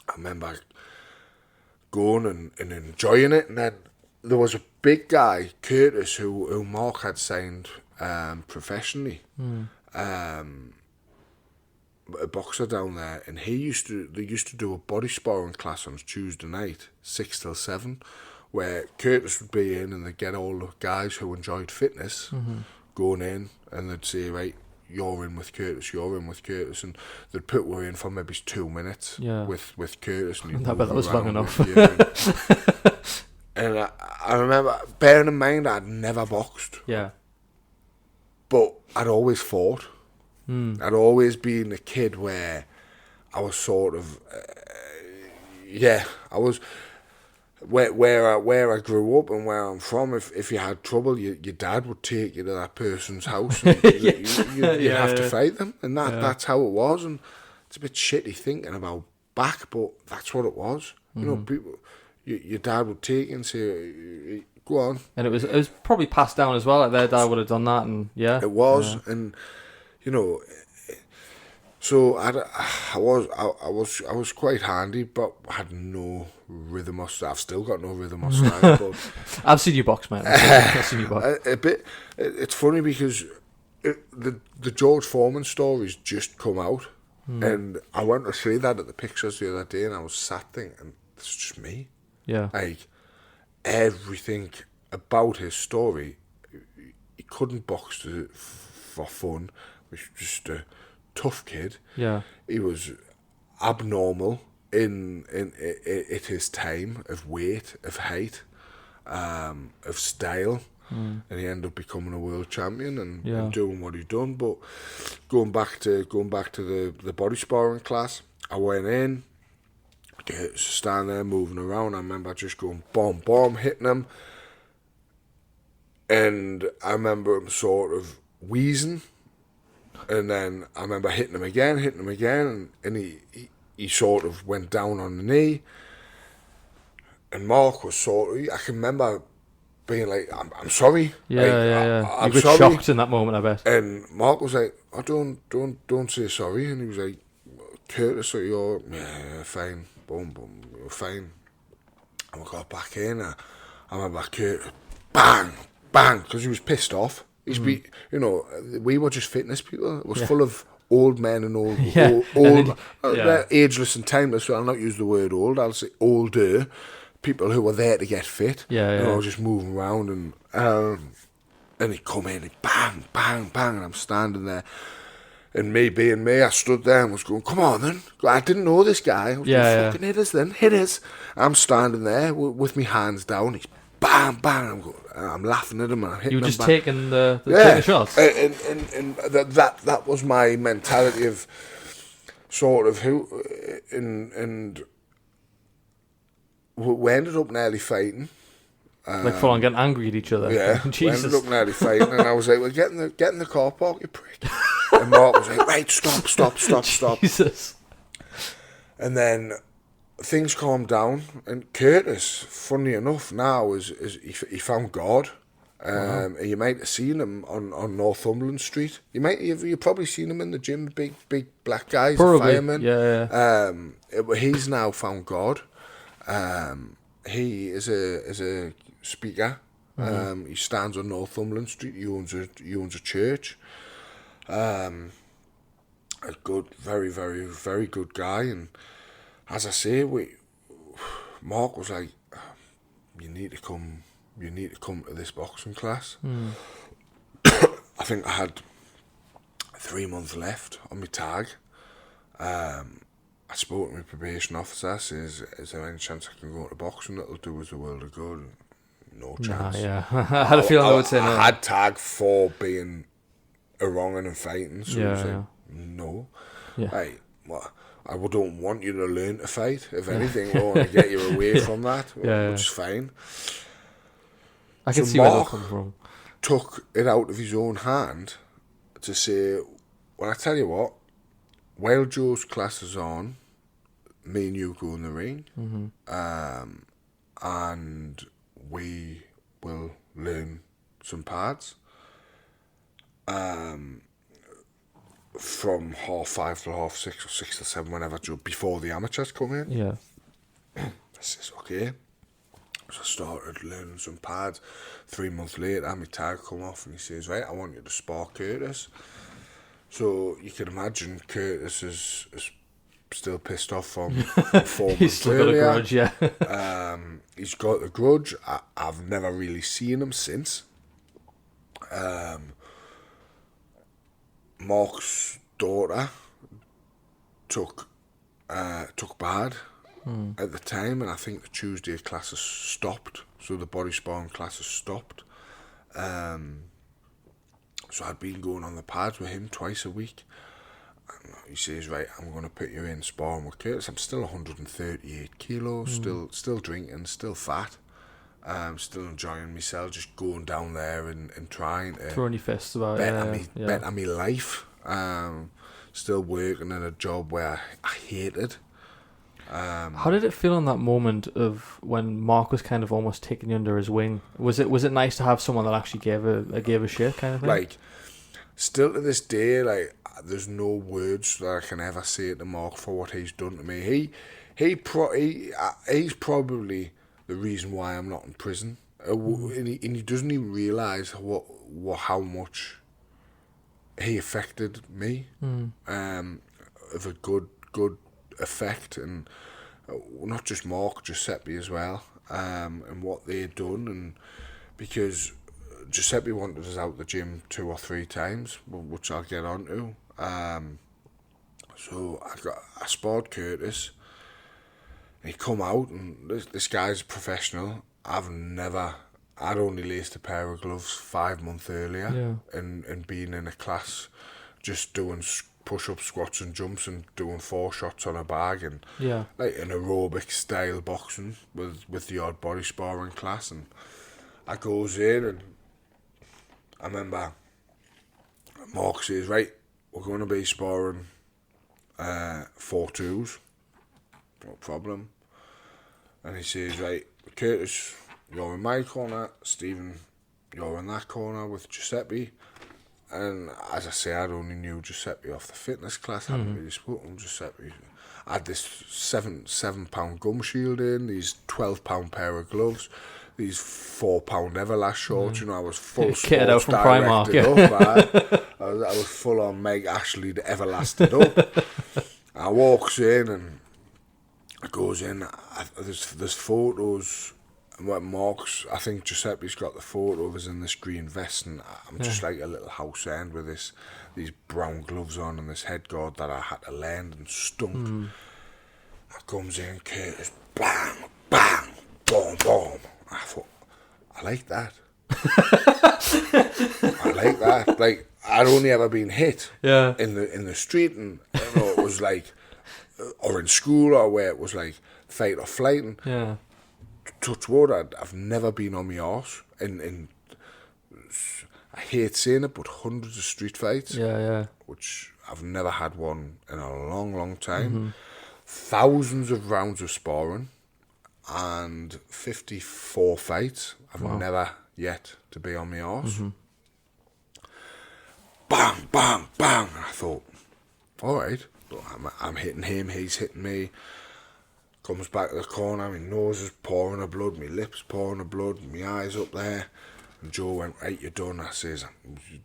I remember going and enjoying it, and then there was a big guy, Curtis, who Mark had signed professionally, a boxer down there, and they used to do a body sparring class on Tuesday night, 6 till 7, where Curtis would be in, and they'd get all the guys who enjoyed fitness going in, and they'd say, right, you're in with Curtis, and they'd put you in for maybe 2 minutes with Curtis. And I bet that was long enough. And I remember, bearing in mind, I'd never boxed. Yeah. But I'd always fought. I'd always been a kid where I was sort of, I was, where I grew up and where I'm from, if you had trouble, your dad would take you to that person's house. And you'd have to fight them. And that's how it was. And it's a bit shitty thinking about back, but that's what it was. People... Your dad would take you and say, go on. And it was probably passed down as well. Like their dad would have done that, and it was, and so I was quite handy, but had no rhythm or style. I've still got no rhythm or style. But I've seen you box, man. I've seen you box. A bit. It's funny because the George Foreman story's just come out, and I went to see that at the pictures the other day, and I was sat thinking, it's just me. Yeah. Like, everything about his story, he couldn't box for fun. He was just a tough kid. Yeah. He was abnormal in his time, of weight, of height, of style. And he ended up becoming a world champion and doing what he done. But going back to the body sparring class, I went in, stand there moving around. I remember just going bomb, bomb, hitting him. And I remember him sort of wheezing. And then I remember hitting him again. And he sort of went down on the knee. And Mark was sort of, I can remember being like, I'm sorry. I'm you were sorry. shocked in that moment, I bet. And Mark was like, oh, don't say sorry. And he was like, Curtis, you're, fine. Boom, boom, you're fine. And we got back in. I remember Curtis, bang, bang, because he was pissed off. We were just fitness people. It was full of old men and old, ageless and timeless. So I'll not use the word old. I'll say older people who were there to get fit. Just moving around, and he come in, and bang, bang, bang, and I'm standing there. And me being me, I stood there and was going, come on then. I didn't know this guy. I was going, fucking hit us then, hit us. I'm standing there with my hands down. He's bang, bang. I'm laughing at him and I'm hitting him. You were just back. taking the shots? And that was my mentality of sort of who... And we ended up nearly fighting. Like full on getting angry at each other. Yeah, Jesus. We ended up nearly fighting, and I was like, well, get in the car park, you prick. And Mark was like, right, stop. Jesus. And then things calmed down, and Curtis, funny enough, now is he found God, And you might have seen him on Northumberland Street. You've probably seen him in the gym, big black guys, Probably, fireman. yeah. He's now found God. He is a speaker. He stands on Northumberland Street. He owns a church. A good, very, very, very good guy. And as I say, Mark was like, you need to come to this boxing class. I think I had 3 months left on my tag. I spoke to my probation officer, says, is there any chance I can go to boxing? That'll do us a world of good. No chance. Yeah. I had a feeling I would say no. I had tag for being a wrong and fighting, so I was like, no. Yeah. Hey, what? I don't want you to learn to fight. If anything, I want to get you away from that, which is fine. I can see where that comes from. Took it out of his own hand to say, well, I tell you what, while Joe's class is on, me and you go in the ring, and we will learn some pads. From 5:30 to 6:30 or 6 to 7, whenever, before the amateurs come in. Yeah. I says, okay. So I started learning some pads. 3 months later, my tag come off and he says, right, I want you to spar Curtis. So you can imagine Curtis is still pissed off from 4 months He's still earlier. got a grudge, yeah. He's got the grudge. I've never really seen him since. Mark's daughter took bad at the time, and I think the Tuesday classes stopped, so the body sparring classes stopped. So I'd been going on the pads with him twice a week. And he says, right, I'm going to put you in sparring with Curtis. I'm still 138 kilos, still drinking, still fat. Still enjoying myself, just going down there and trying to throwing your fists about better my life. Still working in a job where I hated. How did it feel in that moment of when Mark was kind of almost taking you under his wing? Was it nice to have someone that actually gave a shit kind of thing? Like, still to this day, like, there's no words that I can ever say to Mark for what he's done to me. He's probably the reason why I'm not in prison, and he doesn't even realise how much he affected me, of a good effect, and not just Mark, Giuseppe as well, and what they'd done, and because Giuseppe wanted us out the gym 2 or 3 times, which I'll get onto. So I sparred Curtis. He come out, and this guy's a professional. I'd only laced a pair of gloves 5 months earlier, and being in a class, just doing push-ups, squats and jumps, and doing 4 shots on a bag, and like an aerobic style boxing with the odd body sparring class. And I goes in, and I remember Mark says, right, we're going to be sparring 4-2s. No problem. And he says, right, Curtis, you're in my corner, Stephen, you're in that corner with Giuseppe. And as I say, I'd only knew Giuseppe off the fitness class, hadn't really spoken to Giuseppe. I had this 7-pound gum shield in, these 12-pound pair of gloves, these 4-pound Everlast shorts. You know, I was full kitted out sports from Primark, directed up. I was full on Meg Ashley, the Everlasted up. I walks in, and I goes in. There's photos. What Mark's, I think Giuseppe's got the photo of us in this green vest, and I'm just like a little house end with these brown gloves on and this head guard that I had to lend and stunk. I comes in, Curtis, bang, bang, boom, boom. I thought, I like that. I like that. Like, I'd only ever been hit in the street, and you know, it was like, or in school, or where it was like fight or flight. And touch wood, I've never been on my arse. And I hate saying it, but hundreds of street fights. Which I've never had one in a long, long time. Thousands of rounds of sparring and 54 fights. I've never yet to be on my arse. Bang, bang, bang. And I thought, all right, I'm hitting him, he's hitting me. Comes back to the corner, my nose is pouring of blood, my lips pouring of blood, my eyes up there. And Joe went, right, you're done. I says,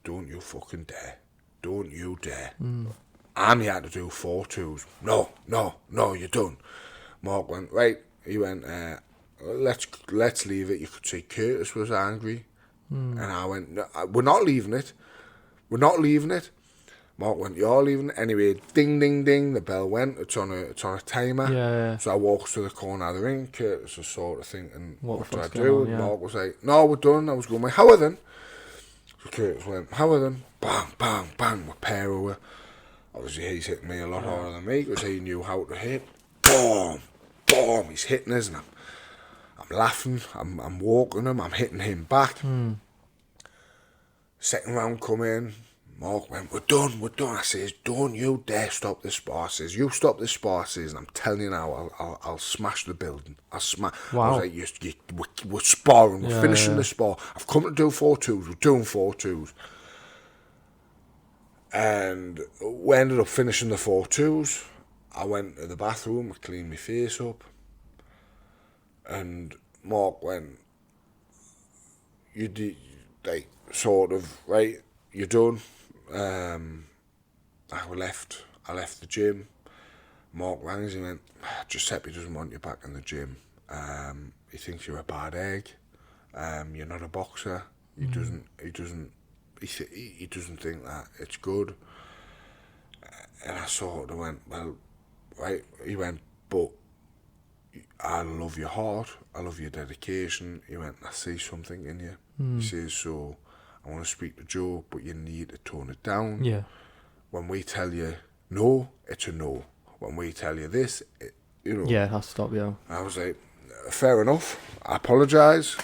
don't you fucking dare. Don't you dare. I'm here to do 4-2s. No, you're done. Mark went, right. He went, let's leave it. You could say Curtis was angry. And I went, no, we're not leaving it. We're not leaving it. Mark went, you're leaving it. Anyway, ding, ding, ding, the bell went. It's on a timer. Yeah. So I walked to the corner of the ring. Curtis was sort of thinking, what do I do? On, yeah. Mark was like, no, we're done. I was going, how are then? So Curtis went, how are then? Bang, bang, bang, we're pair over. Obviously, he's hitting me a lot harder than me because he knew how to hit. Boom, boom, he's hitting us, and I'm laughing, I'm walking him, I'm hitting him back. Second round come in, Mark went, we're done. I says, don't you dare stop this spar. I says, you stop this spar, I says, and I'm telling you now, I'll smash the building. I'll smash. Wow. I was like, we're sparring, we're finishing the spar. I've come to do 4-2s, we're doing 4-2s. And we ended up finishing the 4-2s. I went to the bathroom, I cleaned my face up, and Mark went, you did, like, sort of, right, you're done. I left the gym. Mark rang us, he went, Giuseppe doesn't want you back in the gym. He thinks you're a bad egg. You're not a boxer. He doesn't think that it's good. And I sort of went, well, right. He went, but I love your heart, I love your dedication. He went, I see something in you. He says, so I want to speak to Joe, but you need to tone it down. Yeah. When we tell you no, it's a no. When we tell you this, Yeah, it has to stop, yeah. I was like, fair enough, I apologise.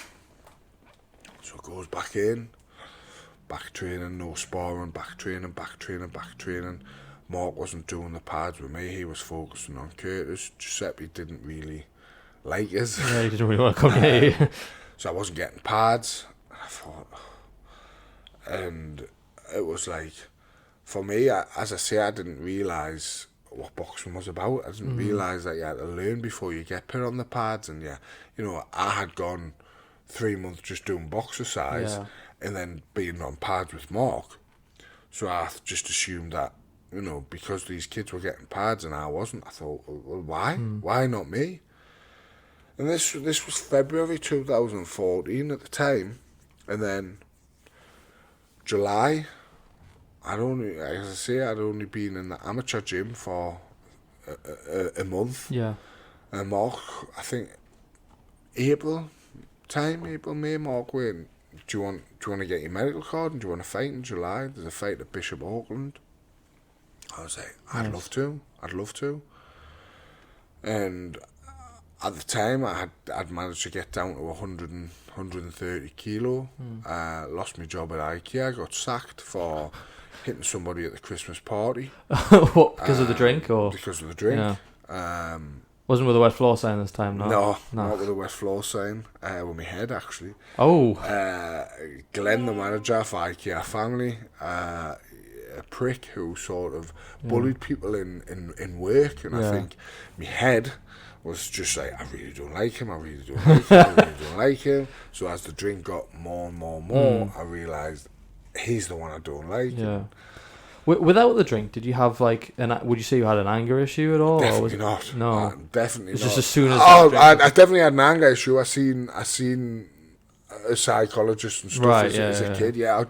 So it goes back in, back training, no sparring, back training. Mark wasn't doing the pads with me, he was focusing on Curtis. Giuseppe didn't really like us. Yeah, he didn't really want to come near you. So I wasn't getting pads. I thought, and it was like, for me, as I say, I didn't realise what boxing was about. I didn't realise that you had to learn before you get put on the pads. And I had gone 3 months just doing boxercise and then being on pads with Mark. So I just assumed that, because these kids were getting pads and I wasn't, I thought, well, why? Why not me? And this was February 2014 at the time. And then July, I'd only been in the amateur gym for a month. Yeah. And Mark, I think April, May, Mark went, do you want to get your medical card and do you want to fight in July? There's a fight at Bishop Auckland. I was like, I'd love to. And at the time, I'd managed to get down to 130 kilo. Lost my job at IKEA. Got sacked for hitting somebody at the Christmas party. What, because of the drink? Or because of the drink. Yeah. Wasn't with a wet floor sign this time, no? No, not with a wet floor sign. With my head, actually. Oh. Glenn, the manager for IKEA family, a prick who sort of bullied people in work, and I think my head was just like, I really don't like him. So as the drink got more and more, I realised he's the one I don't like. Yeah. Without the drink, did you have would you say you had an anger issue at all? Definitely not. No. Definitely it's not. Just as soon as... I definitely had an anger issue. I seen a psychologist and stuff as a kid. Yeah, I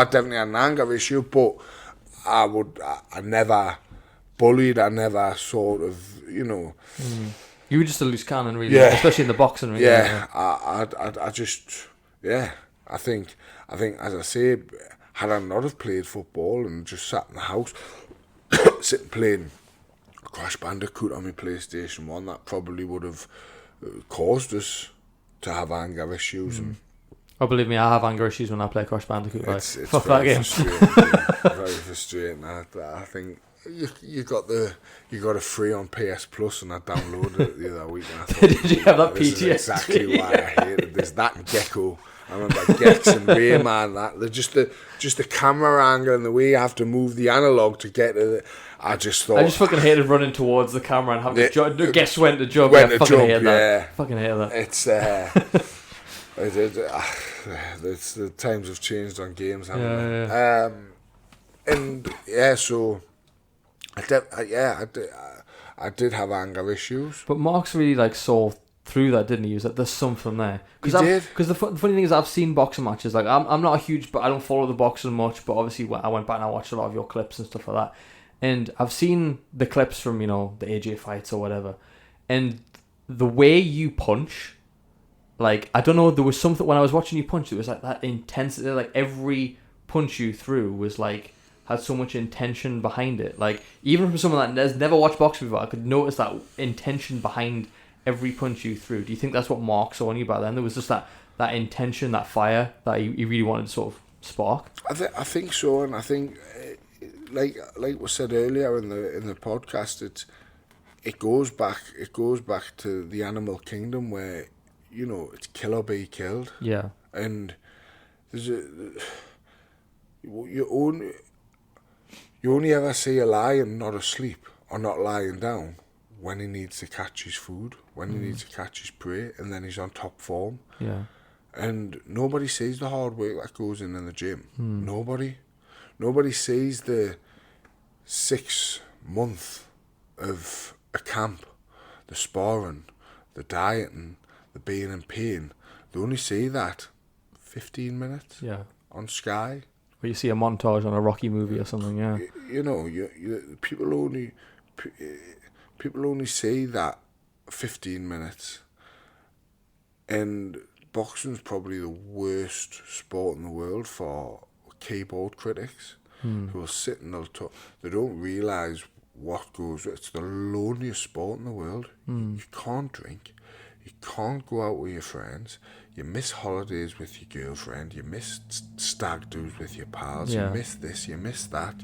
definitely had an anger issue, but I never bullied. I never sort of, You were just a loose cannon, really, especially in the boxing ring. I just, I think, as I say, had I not have played football and just sat in the house, sitting playing Crash Bandicoot on my PlayStation 1, that probably would have caused us to have anger issues. And oh, believe me, I have anger issues when I play Crash Bandicoot. It's fuck that game. Very frustrating. I think you got it free on PS Plus, and I downloaded it the other week. And I thought, did you have that this PTSD? is exactly why I hated this. That and Gecko. I remember Gex and Rayman. That just the camera angle and the way you have to move the analog to get to the. I just fucking hated running towards the camera and having to guess when to jump. When I to fucking jump, hate that. Fucking hate that. It's the times have changed on games, haven't they? Yeah. And yeah, so I did have anger issues. But Mark's really like saw through that, didn't he? He was like, there's something there. He did. Because the funny thing is, I've seen boxing matches. Like I'm not a huge, but I don't follow the boxing much. But obviously, I went back and I watched a lot of your clips and stuff like that. And I've seen the clips from, the AJ fights or whatever. And the way you punch, like, I don't know, there was something, when I was watching you punch, there was like that intensity, like every punch you threw was like, had so much intention behind it. Like, even from someone that has never watched boxing before, I could notice that intention behind every punch you threw. Do you think that's what Mark saw in you back then? There was just that intention, that fire that he really wanted to sort of spark? I think so, and I think... Like we said earlier in the podcast, it goes back to the animal kingdom where it's kill or be killed. Yeah. And there's you only ever see a lion not asleep or not lying down when he needs to catch his food, when he needs to catch his prey, and then he's on top form. Yeah. And nobody sees the hard work that goes in the gym. Nobody sees the 6 month of a camp, the sparring, the dieting, the being in pain. They only see that 15 minutes on Sky. Where you see a montage on a Rocky movie or something, yeah. People only see that 15 minutes. And boxing's probably the worst sport in the world for keyboard critics who will sit and they'll talk. They don't realise what goes. It's the loneliest sport in the world. You can't drink, you can't go out with your friends, you miss holidays with your girlfriend, you miss stag do's with your pals, you miss this, you miss that.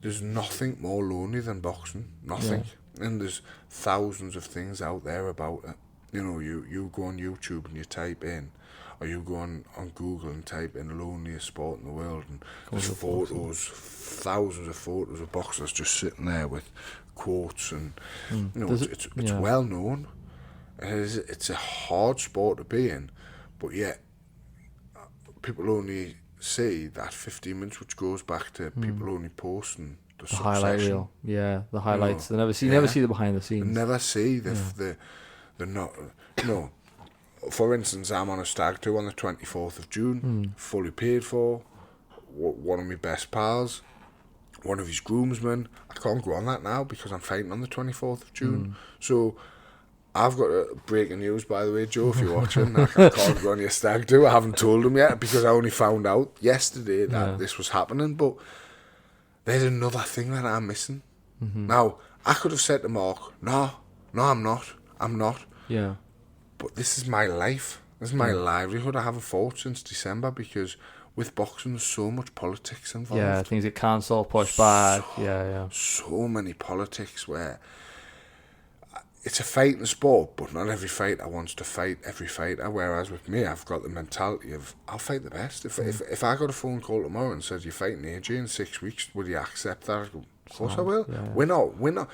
There's nothing more lonely than boxing, nothing. And there's thousands of things out there about it. You go on YouTube and you type in, or you go on Google and type in loneliest sport in the world, and there's thousands of photos of boxers just sitting there with quotes, and it's well known. It's a hard sport to be in, but yet people only see that 15 minutes, which goes back to people only posting the highlight reel. Yeah, the highlights. They never see the behind the scenes. They never see the not. For instance, I'm on a stag do on the 24th of June, fully paid for. One of my best pals, one of his groomsmen. I can't go on that now because I'm fighting on the 24th of June. So I've got breaking news, by the way, Joe, if you're watching. I can't go on your stag do. I haven't told him yet because I only found out yesterday that this was happening. But there's another thing that I'm missing. Now, I could have said to Mark, no, I'm not. Yeah. But this is my life. This is my livelihood. I haven't fought since December because with boxing there's so much politics involved. Yeah, things get cancelled, pushed back. So many politics where it's a fighting sport, but not every fighter wants to fight every fighter. Whereas with me, I've got the mentality of I'll fight the best. If I got a phone call tomorrow and said you're fighting AJ in 6 weeks, would you accept that? I go, of course I will. Yeah. We're not.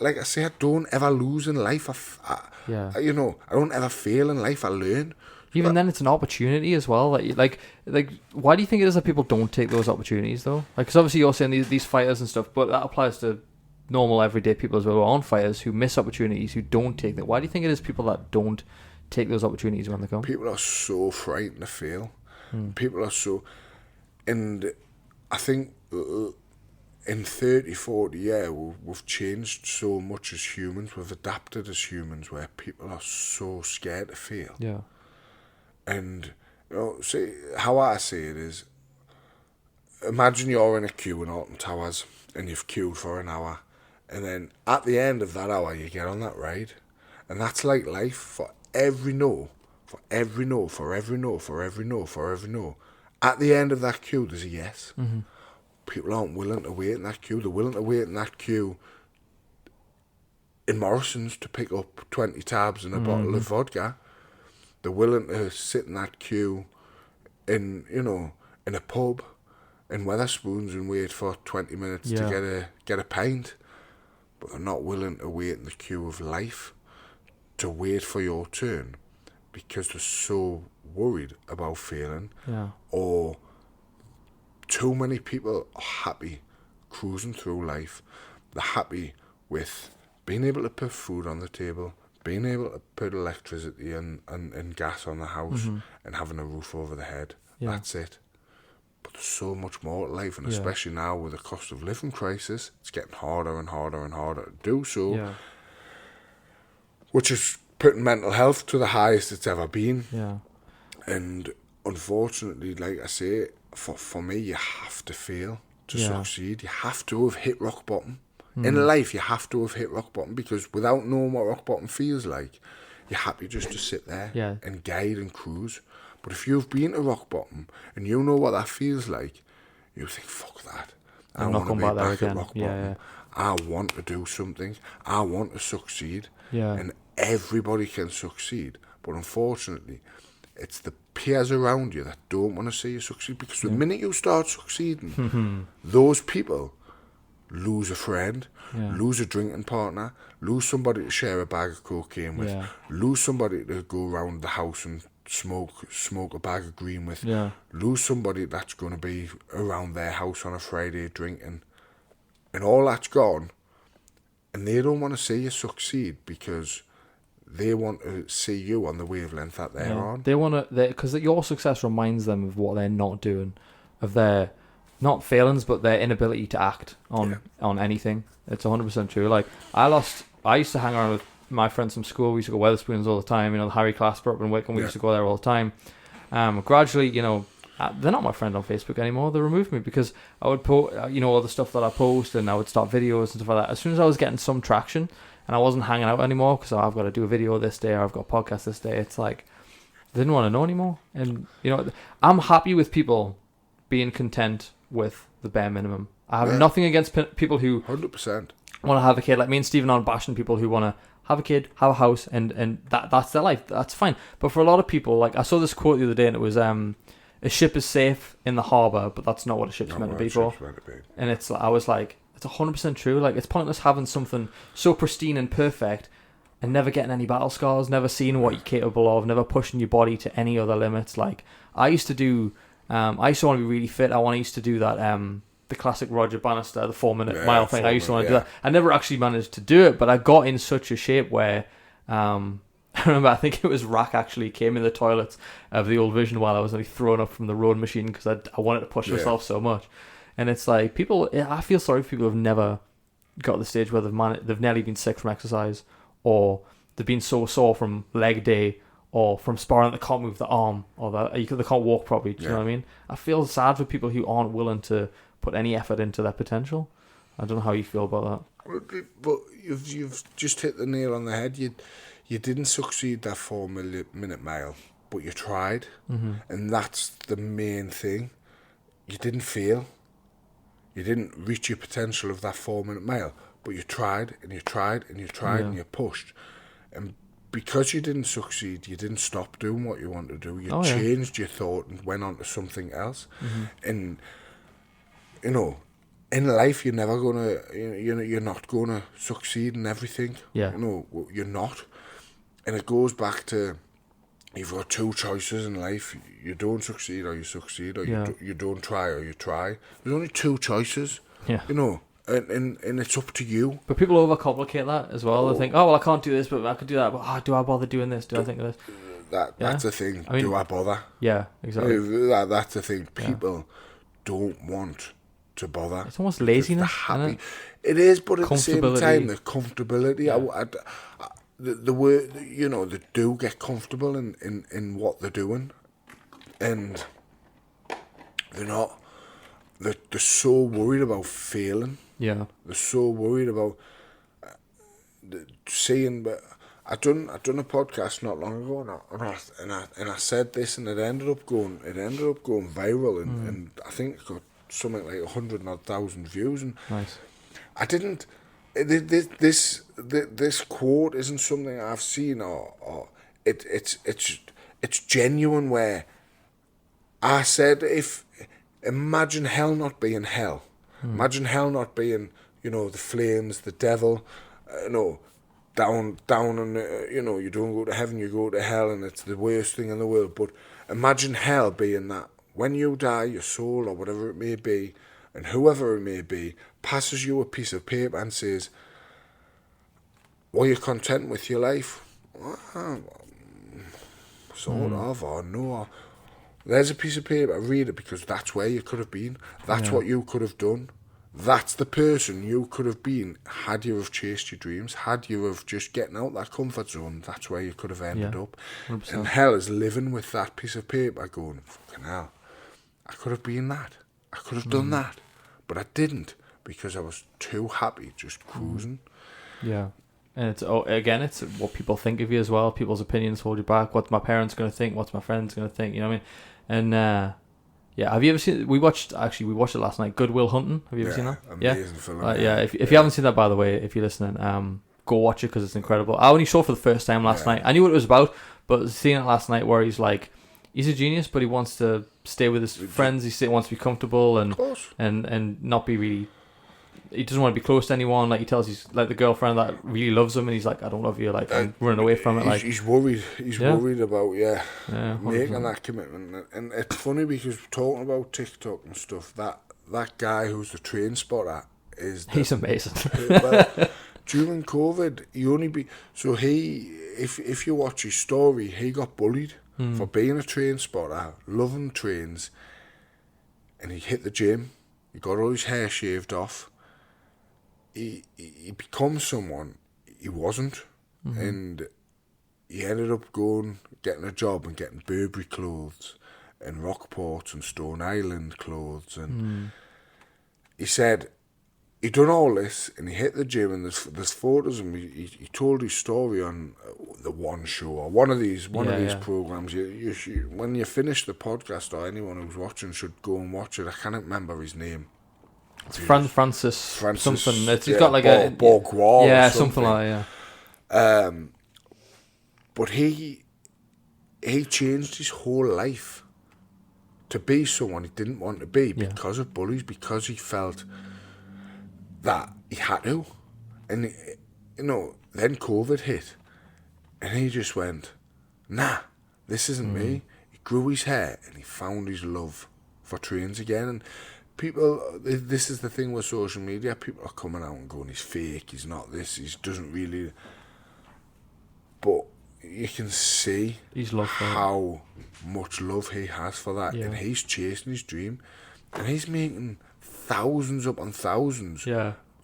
Like I say, I don't ever lose in life. I don't ever fail in life. I learn. Even then, it's an opportunity as well. Like, why do you think it is that people don't take those opportunities though? Like, because obviously you're saying these fighters and stuff, but that applies to normal everyday people as well, who aren't fighters, who miss opportunities, who don't take them. Why do you think it is people that don't take those opportunities when they come? People are so frightened to fail. People are so, and I think in 30, 40 years, we've changed so much as humans. We've adapted as humans where people are so scared to fail. Yeah. And, see, how I see it is, imagine you're in a queue in Alton Towers and you've queued for an hour. And then at the end of that hour, you get on that ride. And that's like life. For every no, for every no, for every no, for every no, for every no. At the end of that queue, there's a yes. Mm-hmm. People aren't willing to wait in that queue. They're willing to wait in that queue in Morrison's to pick up 20 tabs and a bottle of vodka. They're willing to sit in that queue in a pub in Wetherspoons and wait for 20 minutes to get a pint, but they're not willing to wait in the queue of life to wait for your turn because they're so worried about failing. Yeah. Or too many people are happy cruising through life. They're happy with being able to put food on the table, being able to put electricity and gas on the house, and having a roof over the head. Yeah. That's it. But there's so much more to life, and especially now with the cost of living crisis, it's getting harder and harder and harder to do so. Yeah. Which is putting mental health to the highest it's ever been. Yeah. And unfortunately, like I say, for me, you have to fail to succeed. You have to have hit rock bottom. In life, you have to have hit rock bottom, because without knowing what rock bottom feels like, you're happy just to sit there and guide and cruise. But if you've been to rock bottom and you know what that feels like, you think, fuck that. I don't want to be back at rock bottom. I want to do something. I want to succeed. Yeah. And everybody can succeed. But unfortunately, it's the peers around you that don't want to see you succeed, because the minute you start succeeding, those people lose a friend, lose a drinking partner, lose somebody to share a bag of cocaine with, lose somebody to go around the house and smoke a bag of green with, lose somebody that's going to be around their house on a Friday drinking, and all that's gone. And they don't want to see you succeed because they want to see you on the wavelength that they're on. They want to, because your success reminds them of what they're not doing, of their not failings, but their inability to act on anything. It's 100% true. Like, I used to hang around with my friends from school. We used to go Wetherspoons all the time. The Harry Clasper up in Wickham, we used to go there all the time. Gradually, they're not my friend on Facebook anymore. They removed me because I would put, all the stuff that I post, and I would start videos and stuff like that. As soon as I was getting some traction and I wasn't hanging out anymore because I've got to do a video this day or I've got a podcast this day, it's like, they didn't want to know anymore. And, I'm happy with people being content with the bare minimum. I have nothing against people who 100% want to have a kid. Like me and Stephen aren't bashing people who want to have a kid, have a house, and that's their life. That's fine. But for a lot of people, like I saw this quote the other day, and it was, a ship is safe in the harbour, but that's not what a ship's meant to be for. And it's, I was like, it's 100% true. Like, it's pointless having something so pristine and perfect and never getting any battle scars, never seeing what you're capable of, never pushing your body to any other limits. Like, I used to do, I used to want to be really fit. I used to do that, the classic Roger Bannister, the 4-minute mile thing. I used to want to do that. I never actually managed to do it, but I got in such a shape where, I remember, I think it was Rack actually came in the toilets of the old Vision while I was like throwing up from the rowing machine because I wanted to push myself so much. And it's like, people, I feel sorry for people who've never got to the stage where they've nearly been sick from exercise, or they've been so sore from leg day, or from sparring that they can't move the arm, or they can't walk properly. Do you know what I mean? I feel sad for people who aren't willing to put any effort into their potential. I don't know how you feel about that. But you've just hit the nail on the head. You didn't succeed that 4-minute mile, but you tried, and that's the main thing. You didn't fail. You didn't reach your potential of that 4-minute mile, but you tried, and you tried, and you tried, and you pushed. And because you didn't succeed, you didn't stop doing what you wanted to do. You changed your thought and went on to something else. And, in life, you're never gonna, you're not gonna succeed in everything. Yeah. You're not. And it goes back to, you've got two choices in life. You don't succeed or you succeed, or you don't try or you try. There's only two choices. Yeah. And it's up to you. But people overcomplicate that as well. They think, oh, well, I can't do this, but I could do that. But do I bother doing this? Do I think of this? That's the thing. I mean, do I bother? Yeah, exactly. That's the thing. People don't want to bother. It's almost laziness. Happy. It is, but at the same time, the comfortability. Yeah. The word, they do get comfortable in what they're doing, and they're not. They're so worried about failing. Yeah. They're so worried about seeing. But I done a podcast not long ago, and I said this, and it ended up going viral, and I think it got something like 100,000 views. And nice. I didn't. This quote isn't something I've seen, or it's genuine. Where I said, imagine hell not being hell. Imagine hell not being, the flames, the devil, down, and, you don't go to heaven, you go to hell, and it's the worst thing in the world. But imagine hell being that when you die, your soul, or whatever it may be, and whoever it may be, passes you a piece of paper and says, were you content with your life? Well, sort of, or no. There's a piece of paper, read it, because that's where you could have been. That's what you could have done. That's the person you could have been had you have chased your dreams, had you have just getting out that comfort zone. That's where you could have ended up. 100%. And hell is living with that piece of paper going, fucking hell, I could have been that. I could have done that. But I didn't, because I was too happy just cruising. Yeah. And it's what people think of you as well. People's opinions hold you back. What's my parents going to think? What's my friends going to think? You know what I mean? And yeah, have you ever seen? We watched it last night. Good Will Hunting. Have you ever seen that? Amazing film. Yeah. If you haven't seen that, by the way, if you're listening, go watch it because it's incredible. I only saw it for the first time last night. I knew what it was about, but seeing it last night, where he's a genius, but he wants to stay with his friends. He wants to be comfortable and not be really. He doesn't want to be close to anyone. Like, he tells his the girlfriend that really loves him, and he's like, I don't love you. Like, I'm running away from it. He's worried. He's worried about making 100%. that commitment. And it's funny because talking about TikTok and stuff, that guy who's the train spotter he's amazing. Well, during COVID, if you watch his story, he got bullied for being a train spotter, loving trains, and he hit the gym. He got all his hair shaved off. He becomes someone he wasn't, and he ended up getting a job and getting Burberry clothes and Rockport and Stone Island clothes, and he said he done all this and he hit the gym, and there's photos of him. He told his story on the One Show or one of these programs. You when you finish the podcast, or anyone who's watching should go and watch it. I can't remember his name. It's Francis something. He's got like Bourgeois, something like that. But he changed his whole life to be someone he didn't want to be because of bullies, because he felt that he had to. And then COVID hit, and he just went, nah, this isn't me. He grew his hair and he found his love for trains again. And people, this is the thing with social media, people are coming out and going, he's fake, he's not this, he doesn't really. But you can see how much love he has for that, and he's chasing his dream, and he's making thousands upon thousands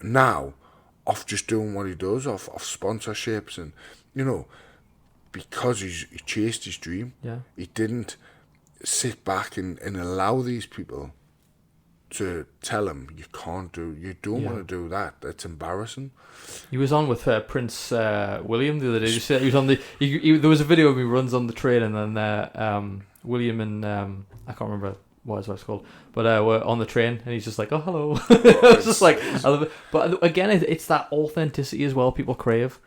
now off just doing what he does, off sponsorships, and because he chased his dream. He didn't sit back and allow these people to tell him you don't want to do that. That's embarrassing. He was on with Prince William the other day. He was on there was a video of him runs on the train, and then William and I can't remember what it's called, but we're on the train, and he's just like, oh, hello. It's just like, I love it. But again, it's that authenticity as well people crave.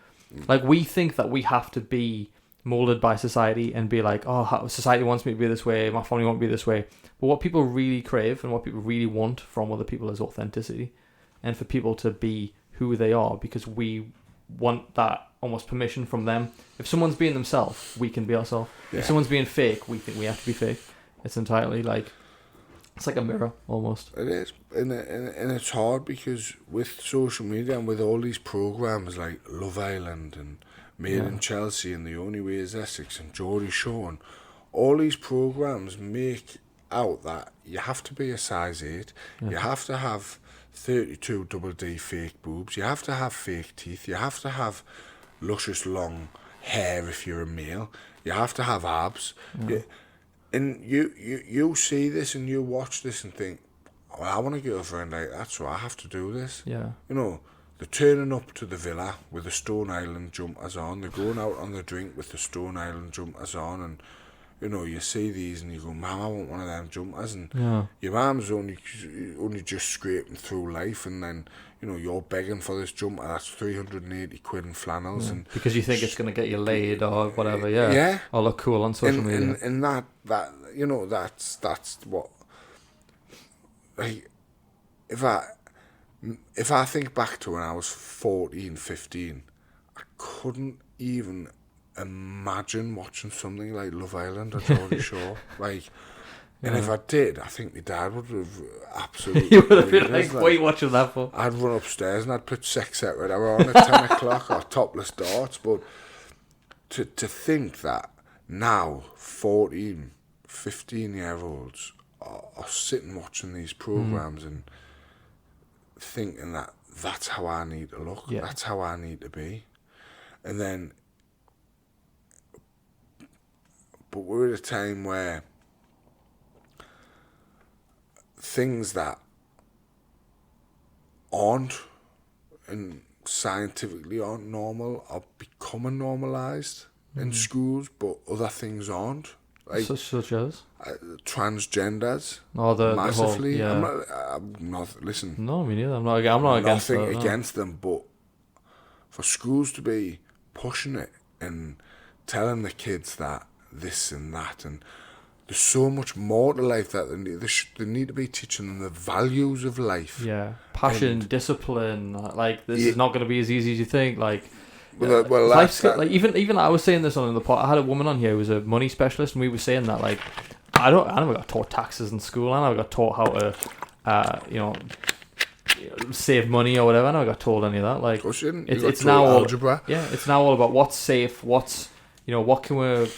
Like, we think that we have to be molded by society and be like, oh, society wants me to be this way, my family won't be this way. But what people really crave and what people really want from other people is authenticity, and for people to be who they are, because we want that almost permission from them. If someone's being themselves, we can be ourselves. If someone's being fake, we think we have to be fake. It's entirely it's like a mirror almost. It is, and it's hard because with social media and with all these programs like Love Island and Made in Chelsea and The Only Way Is Essex and Geordie Shore, and all these programs make out that you have to be a size 8, you have to have 32 double D fake boobs, you have to have fake teeth, you have to have luscious long hair if you're a male, you have to have abs. And you see this and you watch this and think, well, I want a girlfriend like that, so I have to do this. They're turning up to the villa with the Stone Island jumpers on, they're going out on the drink with the Stone Island jumpers on, and you know, you see these and you go, Mum, I want one of them jumpers, and Yeah. your mum's only just scraping through life, and then, you know, you're begging for this jumper that's 380 quid in flannels, and Because you think it's going to get you laid or whatever, yeah. Yeah. Or look cool on social media. And that you know, that's what, like, if I think back to when I was 14, 15, I couldn't even imagine watching something like Love Island or Geordie Shore. Like, and if I did, I think my dad would have absolutely... You would have been brilliant. like, what are you watching that for? I'd run upstairs and I'd put Sex Secretary on at 10 o'clock or Topless Darts. But to think that now 14, 15-year-olds are sitting watching these programs and thinking that that's how I need to look, that's how I need to be. And then, but we're at a time where things that aren't and scientifically aren't normal are becoming normalised in schools, but other things aren't. Like Such as? Transgenders, The massively. whole, I'm not. Listen. No, me neither. I'm not against Nothing that, no. against them, but for schools to be pushing it and telling the kids that this and that, and there's so much more to life that they need to be teaching them the values of life. Yeah, passion, discipline. Like, this is not going to be as easy as you think. Like, Well, like even I was saying this on the pod. I had a woman on here who was a money specialist, and we were saying that, like, I never got taught taxes in school. I never got taught how to, save money or whatever. I never got told any of that. Like, it's now algebra. It's now all about what's safe, what can we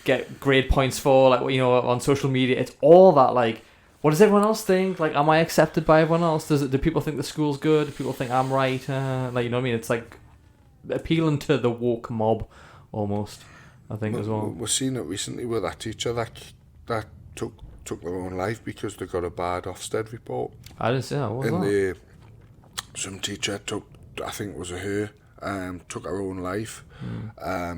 get grade points for, like, on social media. It's all that, like, what does everyone else think? Like, am I accepted by everyone else? Do people think the school's good? Do people think I'm right? Like, you know what I mean? It's like appealing to the woke mob, almost, I think, as well. We've seen it recently with that teacher that took their own life because they got a bad Ofsted report. I didn't see that. What was that? Some teacher took, I think it was her, took her own life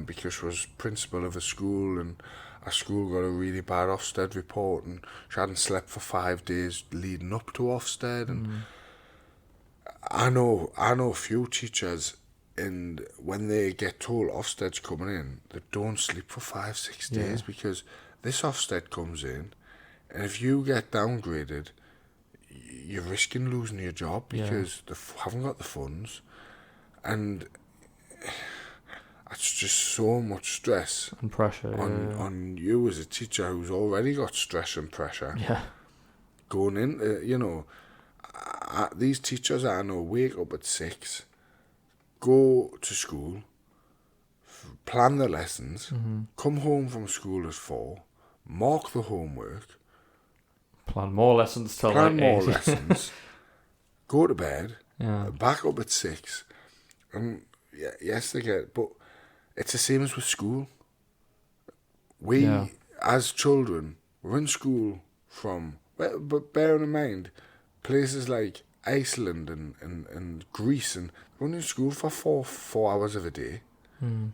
because she was principal of a school, and a school got a really bad Ofsted report, and she hadn't slept for 5 days leading up to Ofsted. And I know a few teachers, and when they get told Ofsted's coming in, they don't sleep for 5-6 days because this Ofsted comes in, and if you get downgraded, you're risking losing your job because they haven't got the funds, and it's just so much stress And pressure on you as a teacher who's already got stress and pressure. Yeah. Going into, these teachers I know wake up at 6, go to school, plan the lessons, come home from school at 4, mark the homework, plan more lessons till plan like more 8. lessons, go to bed, Yeah. back up at 6, and yes, they get. But it's the same as with school. We, as children, were in school from. But bearing in mind, places like Iceland and Greece, and we're only in school for 4 hours of a day, and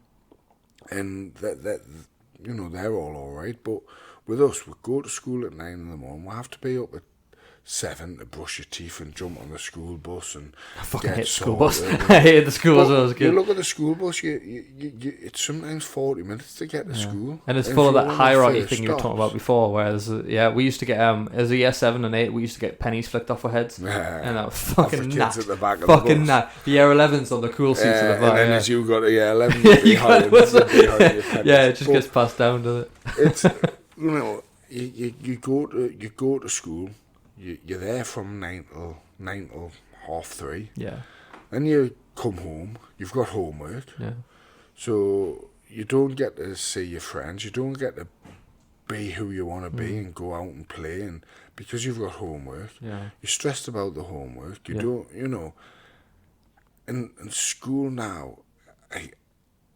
that they're all right. But with us, we go to school at 9 in the morning. We have to be up at 7 to brush your teeth and jump on the school bus and I fucking get hate the school bus. sorted. I hate the school bus when I was a You kid. look at the school bus. It's sometimes 40 minutes to get to school, And it's if full of you're that one the hierarchy first thing you were talking stops. about before, whereas, we used to get, as a year 7 and 8, we used to get pennies flicked off our heads. Yeah. And that was Off fucking the nat. kids at the back of Fucking the bus. nat. The year 11s on the cool seats at the back. and then yeah. as you got to year 11, you'd be You got hiding it. behind your pennies. Yeah, it just But gets passed down, does it? It's you go to school. You're there from 9 till 3:30. Yeah. Then you come home. You've got homework. Yeah. So you don't get to see your friends. You don't get to be who you want to be and go out and play. And because you've got homework, Yeah. you're stressed about the homework. You Yeah. don't, And school now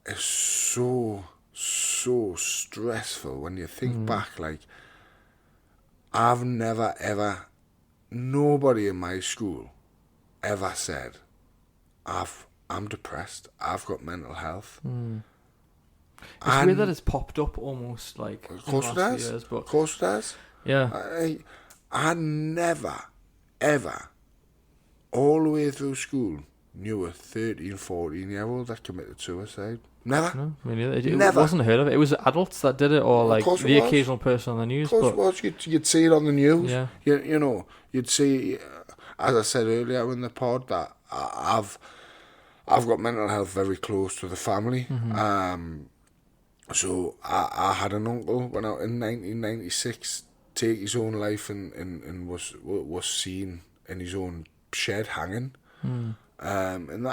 is so stressful when you think back. Like, I've never ever, nobody in my school ever said, I'm depressed, I've got mental health. It's weird that it's popped up almost like Of in course the it last has. few years, but Of course it has. yeah. I never, ever, all the way through school, knew a 13, 14-year-old that committed suicide. Never. No, I mean, it Never. wasn't heard of it. It was adults that did it, or Of like course it the was. occasional person on the Of news. course But it was. You'd see it on the news. yeah, You know, you'd see, as I said earlier in the pod, that I've got mental health very close to the family. So I had an uncle when out in 1996 take his own life and was seen in his own shed hanging. And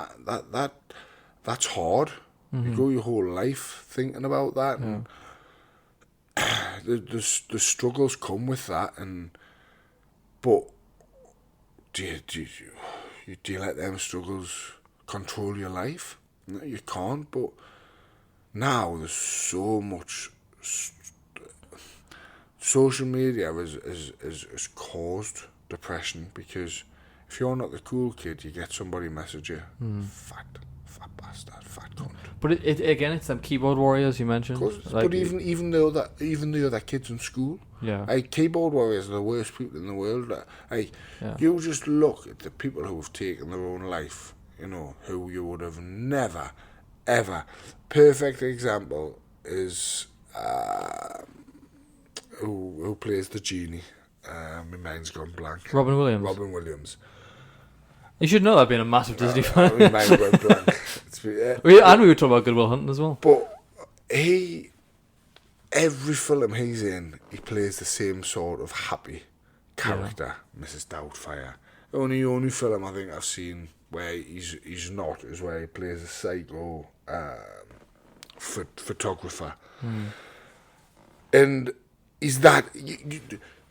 that's hard. You go your whole life thinking about that, and the struggles come with that. But do you let them struggles control your life? No, you can't. But now there's so much. Social media has caused depression, because if you're not the cool kid, you get somebody message you, fat bastard, fat cunt. but it again, it's them keyboard warriors you mentioned. But even the other kids in school, yeah, keyboard warriors are the worst people in the world. You just look at the people who have taken their own life. You know, who you would have never, ever. Perfect example is who plays the genie. My mind's gone blank. Robin Williams. Robin Williams. You should know that being a massive Disney fan. My mind went blank. And we were talking about Good Will Hunting as well. But every film he's in, he plays the same sort of happy character, Mrs. Doubtfire. The only film I think I've seen where he's not is where he plays a psycho photographer. And he's that.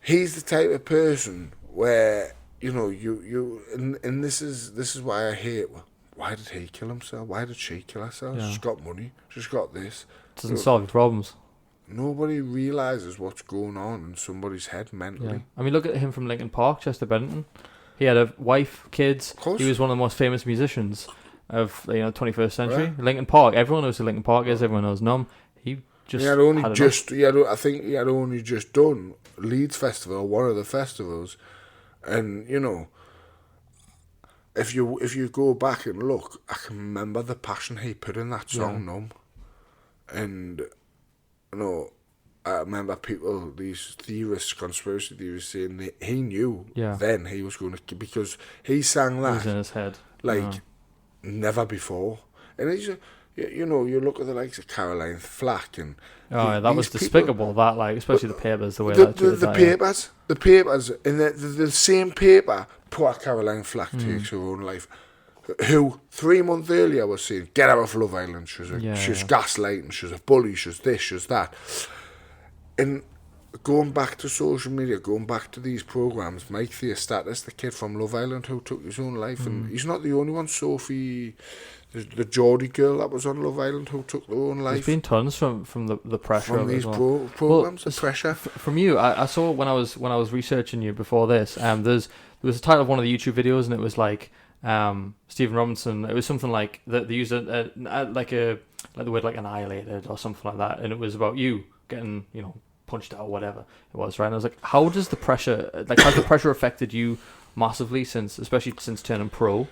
He's the type of person where and this is why I hate. Why did he kill himself? Why did she kill herself? Yeah. She's got money. She's got this. Doesn't solve your problems. Nobody realises what's going on in somebody's head mentally. Yeah. I mean, look at him from Linkin Park, Chester Bennington. He had a wife, kids. Of course. He was one of the most famous musicians of 21st century. Yeah. Linkin Park. Everyone knows who Linkin Park is. Everyone knows Numb. He just I think he had only just done Leeds Festival, one of the festivals, and if you go back and look, I can remember the passion he put in that song, Numb, and I remember people, these theorists, conspiracy theorists, saying that he knew then he was going to, because he sang that it was in his head never before, and he's you look at the likes of Caroline Flack and that was despicable. People, that especially the papers, the way the papers, and the same paper. Poor Caroline Flack takes her own life. Who 3 months earlier was saying, "Get out of Love Island." She's gaslighting. She's a bully. She's this. She's that. And going back to social media, going back to these programs, Mike Theostatus, the kid from Love Island who took his own life, and he's not the only one. Sophie, the Geordie girl that was on Love Island who took their own life. There's been tons from the pressure from of these programs. The pressure from you. I saw when I was researching you before this. There was a title of one of the YouTube videos, and it was like Stephen Robinson. It was something like that. They used the word like annihilated or something like that, and it was about you getting punched out or whatever it was, right? And I was like, how does the pressure, has the pressure affected you massively especially since turning pro?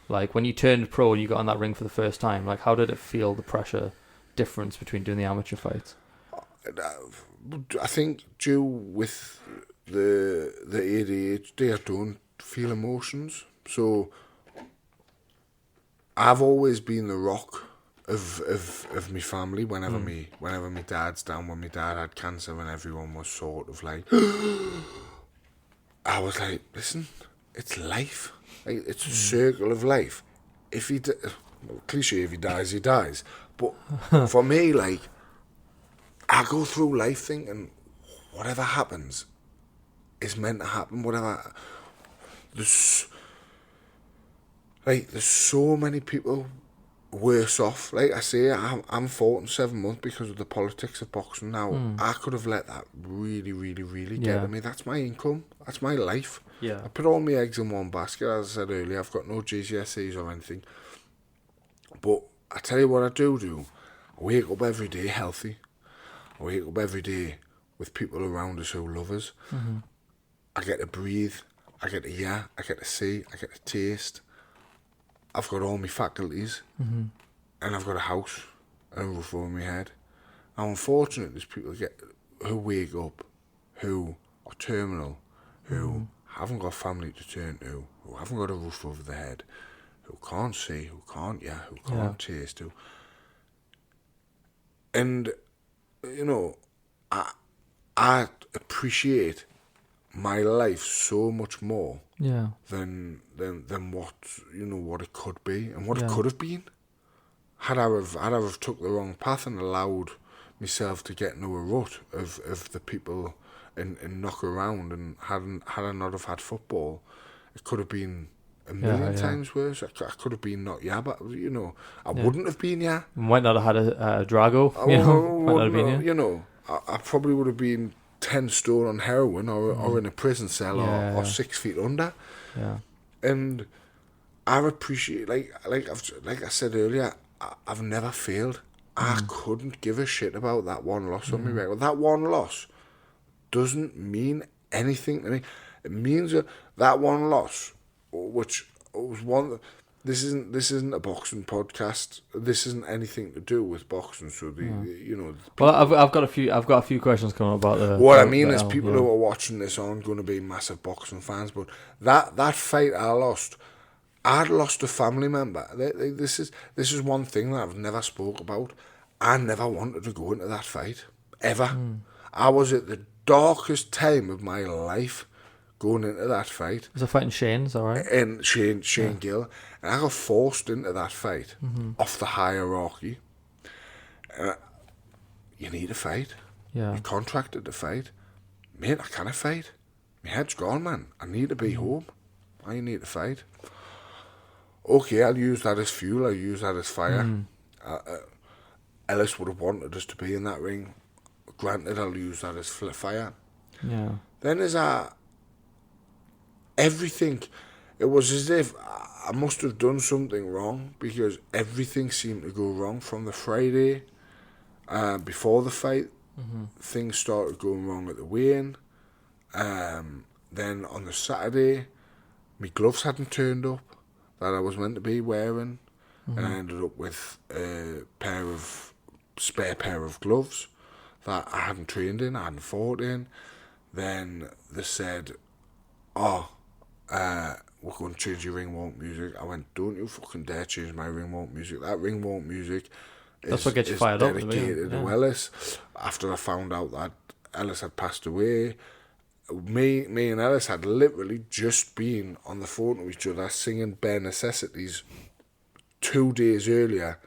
Like when you turned pro and you got on that ring for the first time, how did it feel, the pressure difference between doing the amateur fights? I think due with the ADHD, I don't feel emotions. So I've always been the rock of my family whenever my dad's down, when my dad had cancer, and everyone was sort of like I was like, listen, it's life. It's a circle of life. If he cliche, if he dies, he dies. But for me, I go through life thinking whatever happens is meant to happen. Whatever. There's so many people worse off. Like I say, I'm 47 months because of the politics of boxing now. I could have let that really, really, really get to me. That's my income. That's my life. Yeah. I put all my eggs in one basket. As I said earlier, I've got no GCSEs or anything. But I tell you what I do. I wake up every day healthy. I wake up every day with people around us who love us. Mm-hmm. I get to breathe. I get to hear. I get to see. I get to taste. I've got all my faculties. Mm-hmm. And I've got a house and a roof over my head. Now, unfortunately, there's people who wake up, who are terminal, who haven't got family to turn to, who haven't got a roof over their head, who can't see, who can't hear, who can't taste, and I appreciate my life so much more than what it could be and what it could have been. Had I have took the wrong path and allowed myself to get into a rut of the people and knock around, and had I not have had football, it could have been a million times worse. I could have been not but I wouldn't have been Might not have had a Drago. Might not have been I probably would have been 10 stone on heroin or in a prison cell or 6 feet under. Yeah. And I appreciate, like I said earlier, I've never failed. I couldn't give a shit about that one loss on my record. That one loss doesn't mean anything to me. It means that one loss, which was one. This isn't a boxing podcast. This isn't anything to do with boxing. So Well, I've got a few questions coming up about the. What I mean is, people who are watching this aren't going to be massive boxing fans, but that fight I lost. I'd lost a family member. This is one thing that I've never spoke about. I never wanted to go into that fight, ever. I was at the darkest time of my life going into that fight. Was a fighting Shane, is that right? And Shane Gill. And I got forced into that fight off the hierarchy. You need a fight. Yeah. You contracted to fight. Mate, I can't fight. My head's gone, man. I need to be home. I need to fight. Okay, I'll use that as fuel. I'll use that as fire. Ellis would have wanted us to be in that ring. Granted, I'll use that as fire. Yeah. Then there's everything. It was as if I must have done something wrong, because everything seemed to go wrong from the Friday before the fight. Things started going wrong at the weigh-in. Then on the Saturday, my gloves hadn't turned up that I was meant to be wearing, and I ended up with a spare pair of gloves that I hadn't trained in, I hadn't fought in. Then they said, we're going to change your ring walk music. I went, don't you fucking dare change my ring walk music. That ring walk music That's what gets you fired up. Dedicated to Ellis. After I found out that Ellis had passed away, me and Ellis had literally just been on the phone to each other singing Bare Necessities 2 days earlier.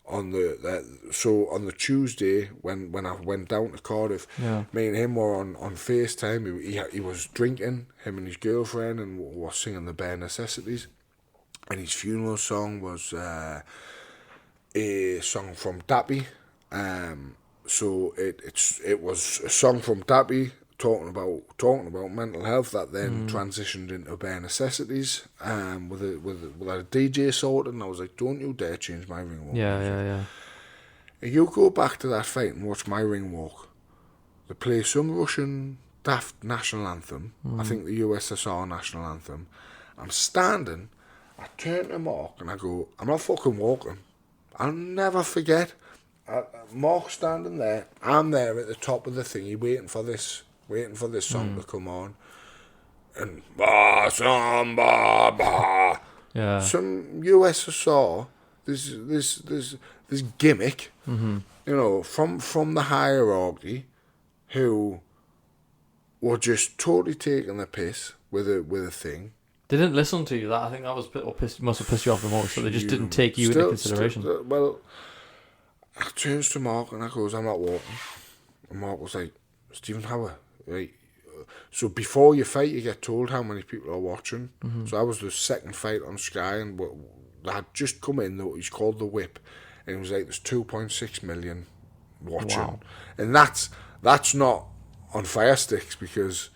On the Tuesday when I went down to Cardiff, me and him were on FaceTime. He was drinking, him and his girlfriend, and was singing the Bare Necessities. And his funeral song was a song from Dappy. So it was a song from Dappy talking about mental health that then transitioned into Bare Necessities with a DJ sorted, and I was like, don't you dare change my ring walk. Yeah. If you go back to that fight and watch my ring walk, they play some Russian daft national anthem, I think the USSR national anthem. I'm standing, I turn to Mark and I go, I'm not fucking walking. I'll never forget. Mark's standing there, I'm there at the top of the thingy waiting for this song to come on, and some USSR, this gimmick, from the hierarchy, who were just totally taking the piss with a thing. They didn't listen to you. I think that was what must have pissed you off the most. So they just didn't take you into consideration. Well, I turns to Mark and I goes, I'm not walking. And Mark was like, Stephen Howard. Right. So before you fight, you get told how many people are watching. So I was the second fight on Sky, and they had just come in. He's called The Whip, and he was like, "There's 2.6 million watching," and that's not on Fire Sticks, because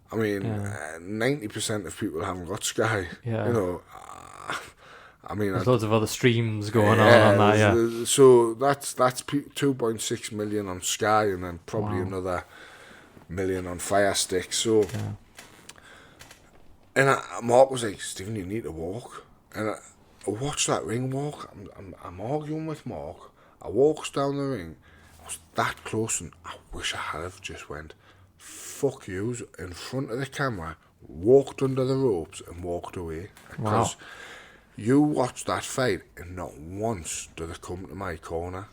I mean 90% of people haven't got Sky. Yeah. I mean, there's loads of other streams going on that. Yeah. So that's 2.6 million on Sky, and then probably another million on Fire Stick. So, and Mark was like, "Stephen, you need to walk." And I watched that ring walk. I'm arguing with Mark. I walks down the ring. I was that close, and I wish I had have just went, "Fuck yous," in front of the camera, walked under the ropes, and walked away. Because you watch that fight, and not once do they come to my corner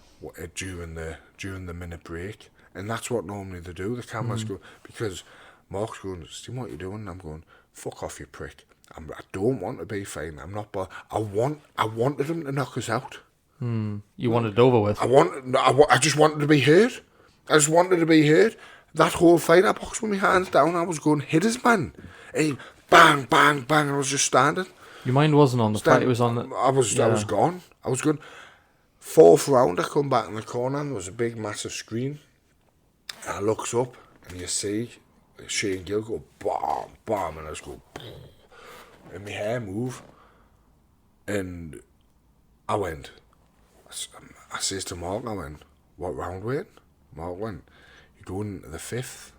during the minute break, and that's what normally they do. The cameras go, because Mark's going, "See what you're doing?" And I'm going, "Fuck off, you prick. I don't want to be fighting. I'm not. But I wanted him to knock us out. You wanted it over with. I just wanted to be hurt. I just wanted to be hurt. That whole fight, I boxed with my hands down. I was going, hit his man. Hey, bang, bang, bang. And I was just standing. Your mind wasn't on the fight. It was on the. I was gone. I was gone. Fourth round, I come back in the corner, and there was a big, massive screen. And I looks up, and you see Shane Gill go, bam, bam, and I just go, boom, and my hair move. And I went, I says to Mark, I went, "What round we in?" Mark went, "You're going into the fifth."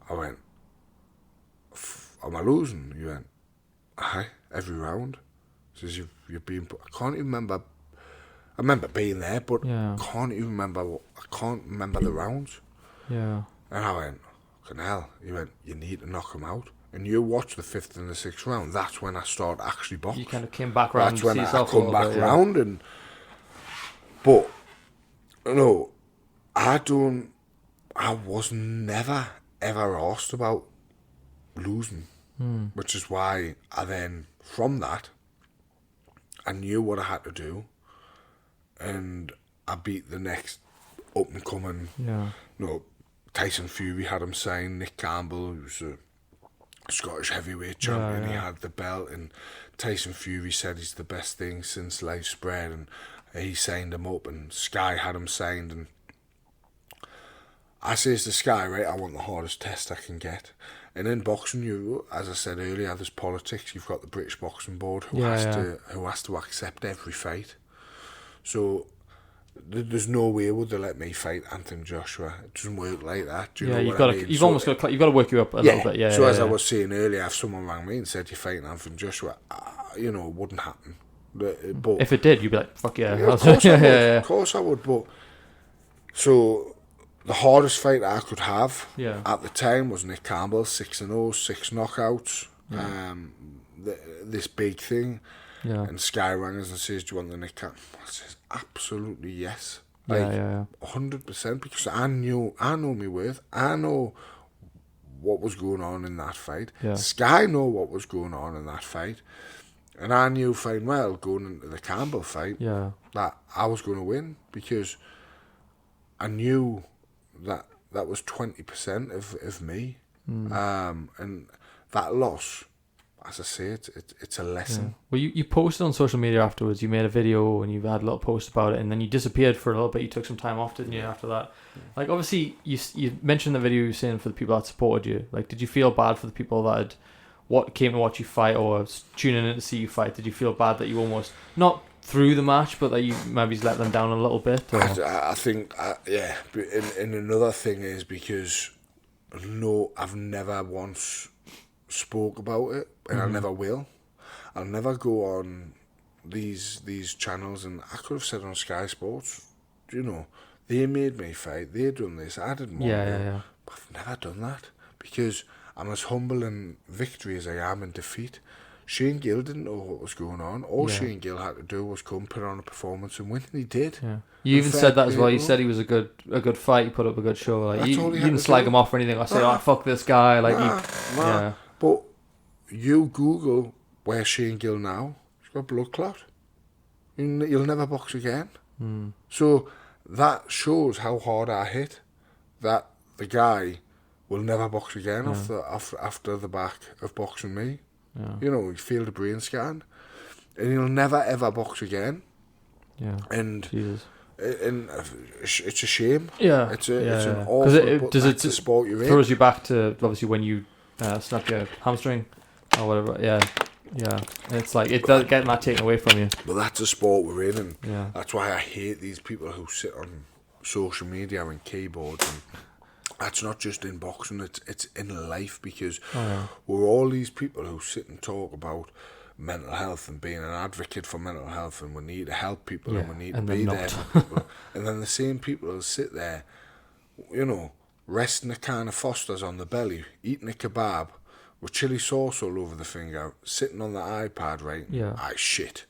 I went, "Am I losing?" He went, "Aye, every round." Says, you've been, I can't even remember. I remember being there, but I can't even remember. I can't remember the rounds. Yeah. And I went, "Fucking hell." He went, "You need to knock him out." And you watch the fifth and the sixth round. That's when I started actually boxing. You kind of came back round. That's when I come back round, and but no, I was never ever asked about losing, which is why I then from that I knew what I had to do, and I beat the next up and coming. Yeah. Tyson Fury had him sign. Nick Campbell, who was a Scottish heavyweight champion, he had the belt, and Tyson Fury said he's the best thing since sliced bread, and he signed him up, and Sky had him signed, and I says to Sky, right, I want the hardest test I can get. And in boxing, you, as I said earlier, there's politics. You've got the British Boxing Board who has to accept every fight. So there's no way would they let me fight Anthony Joshua. It doesn't work like that. Do you know what I mean? You've almost got to work you up a little bit. Yeah. So as I was saying earlier, if someone rang me and said you're fighting Anthony Joshua, it wouldn't happen. But if it did, you'd be like, "Fuck yeah!" Of course I would. Of course I would. But so the hardest fight I could have at the time was Nick Campbell, 6-0, 6 knockouts. This big thing. Yeah. And Sky rang us and says, "Do you want the Nick Campbell?" I says, "Absolutely yes." 100%, because I know my worth. I know what was going on in that fight. Yeah. Sky know what was going on in that fight. And I knew fine well going into the Campbell fight that I was going to win, because I knew that was 20% of me. And that loss, as I say, it's a lesson. Yeah. Well, you posted on social media afterwards. You made a video and you had a little post about it, and then you disappeared for a little bit. You took some time off, didn't you, after that? Like, obviously, you mentioned in the video you were saying for the people that supported you. Like, did you feel bad for the people that had came to watch you fight or tuning in to see you fight? Did you feel bad that you almost, not through the match, but that you maybe let them down a little bit? Or? I think, yeah. And another thing is because, no, I've never once spoke about it, and I never will. I'll never go on these channels, and I could have said on Sky Sports, they made me fight, they done this, I didn't want to. But I've never done that, because I'm as humble in victory as I am in defeat. Shane Gill didn't know what was going on. All Shane Gill had to do was come, put on a performance and win, and he did. Yeah. You even said that as well. You said he was a good fight, he put up a good show. Like, you didn't slag him off or anything. I say, fuck this guy. Like, nah. But you Google where's Shane Gill now, he's got a blood clot. You'll never box again. So that shows how hard I hit, that the guy will never box again after the back of boxing me. He failed a brain scan, and he'll never ever box again. And it's a shame. It's an awful. Does it sport you're in? Throws you back to obviously when you snap your hamstring or whatever. Yeah, and it's like it does getting that taken away from you. But that's the sport we're in, and Yeah. that's why I hate these people who sit on social media and keyboards, and that's not just in boxing, it's in life, because we're all these people who sit and talk about mental health and being an advocate for mental health, and we need to help people, and we need to be there for people. And then the same people will sit there, you know, resting a can of Foster's on the belly, eating a kebab with chili sauce all over the finger, sitting on the iPad writing, shit.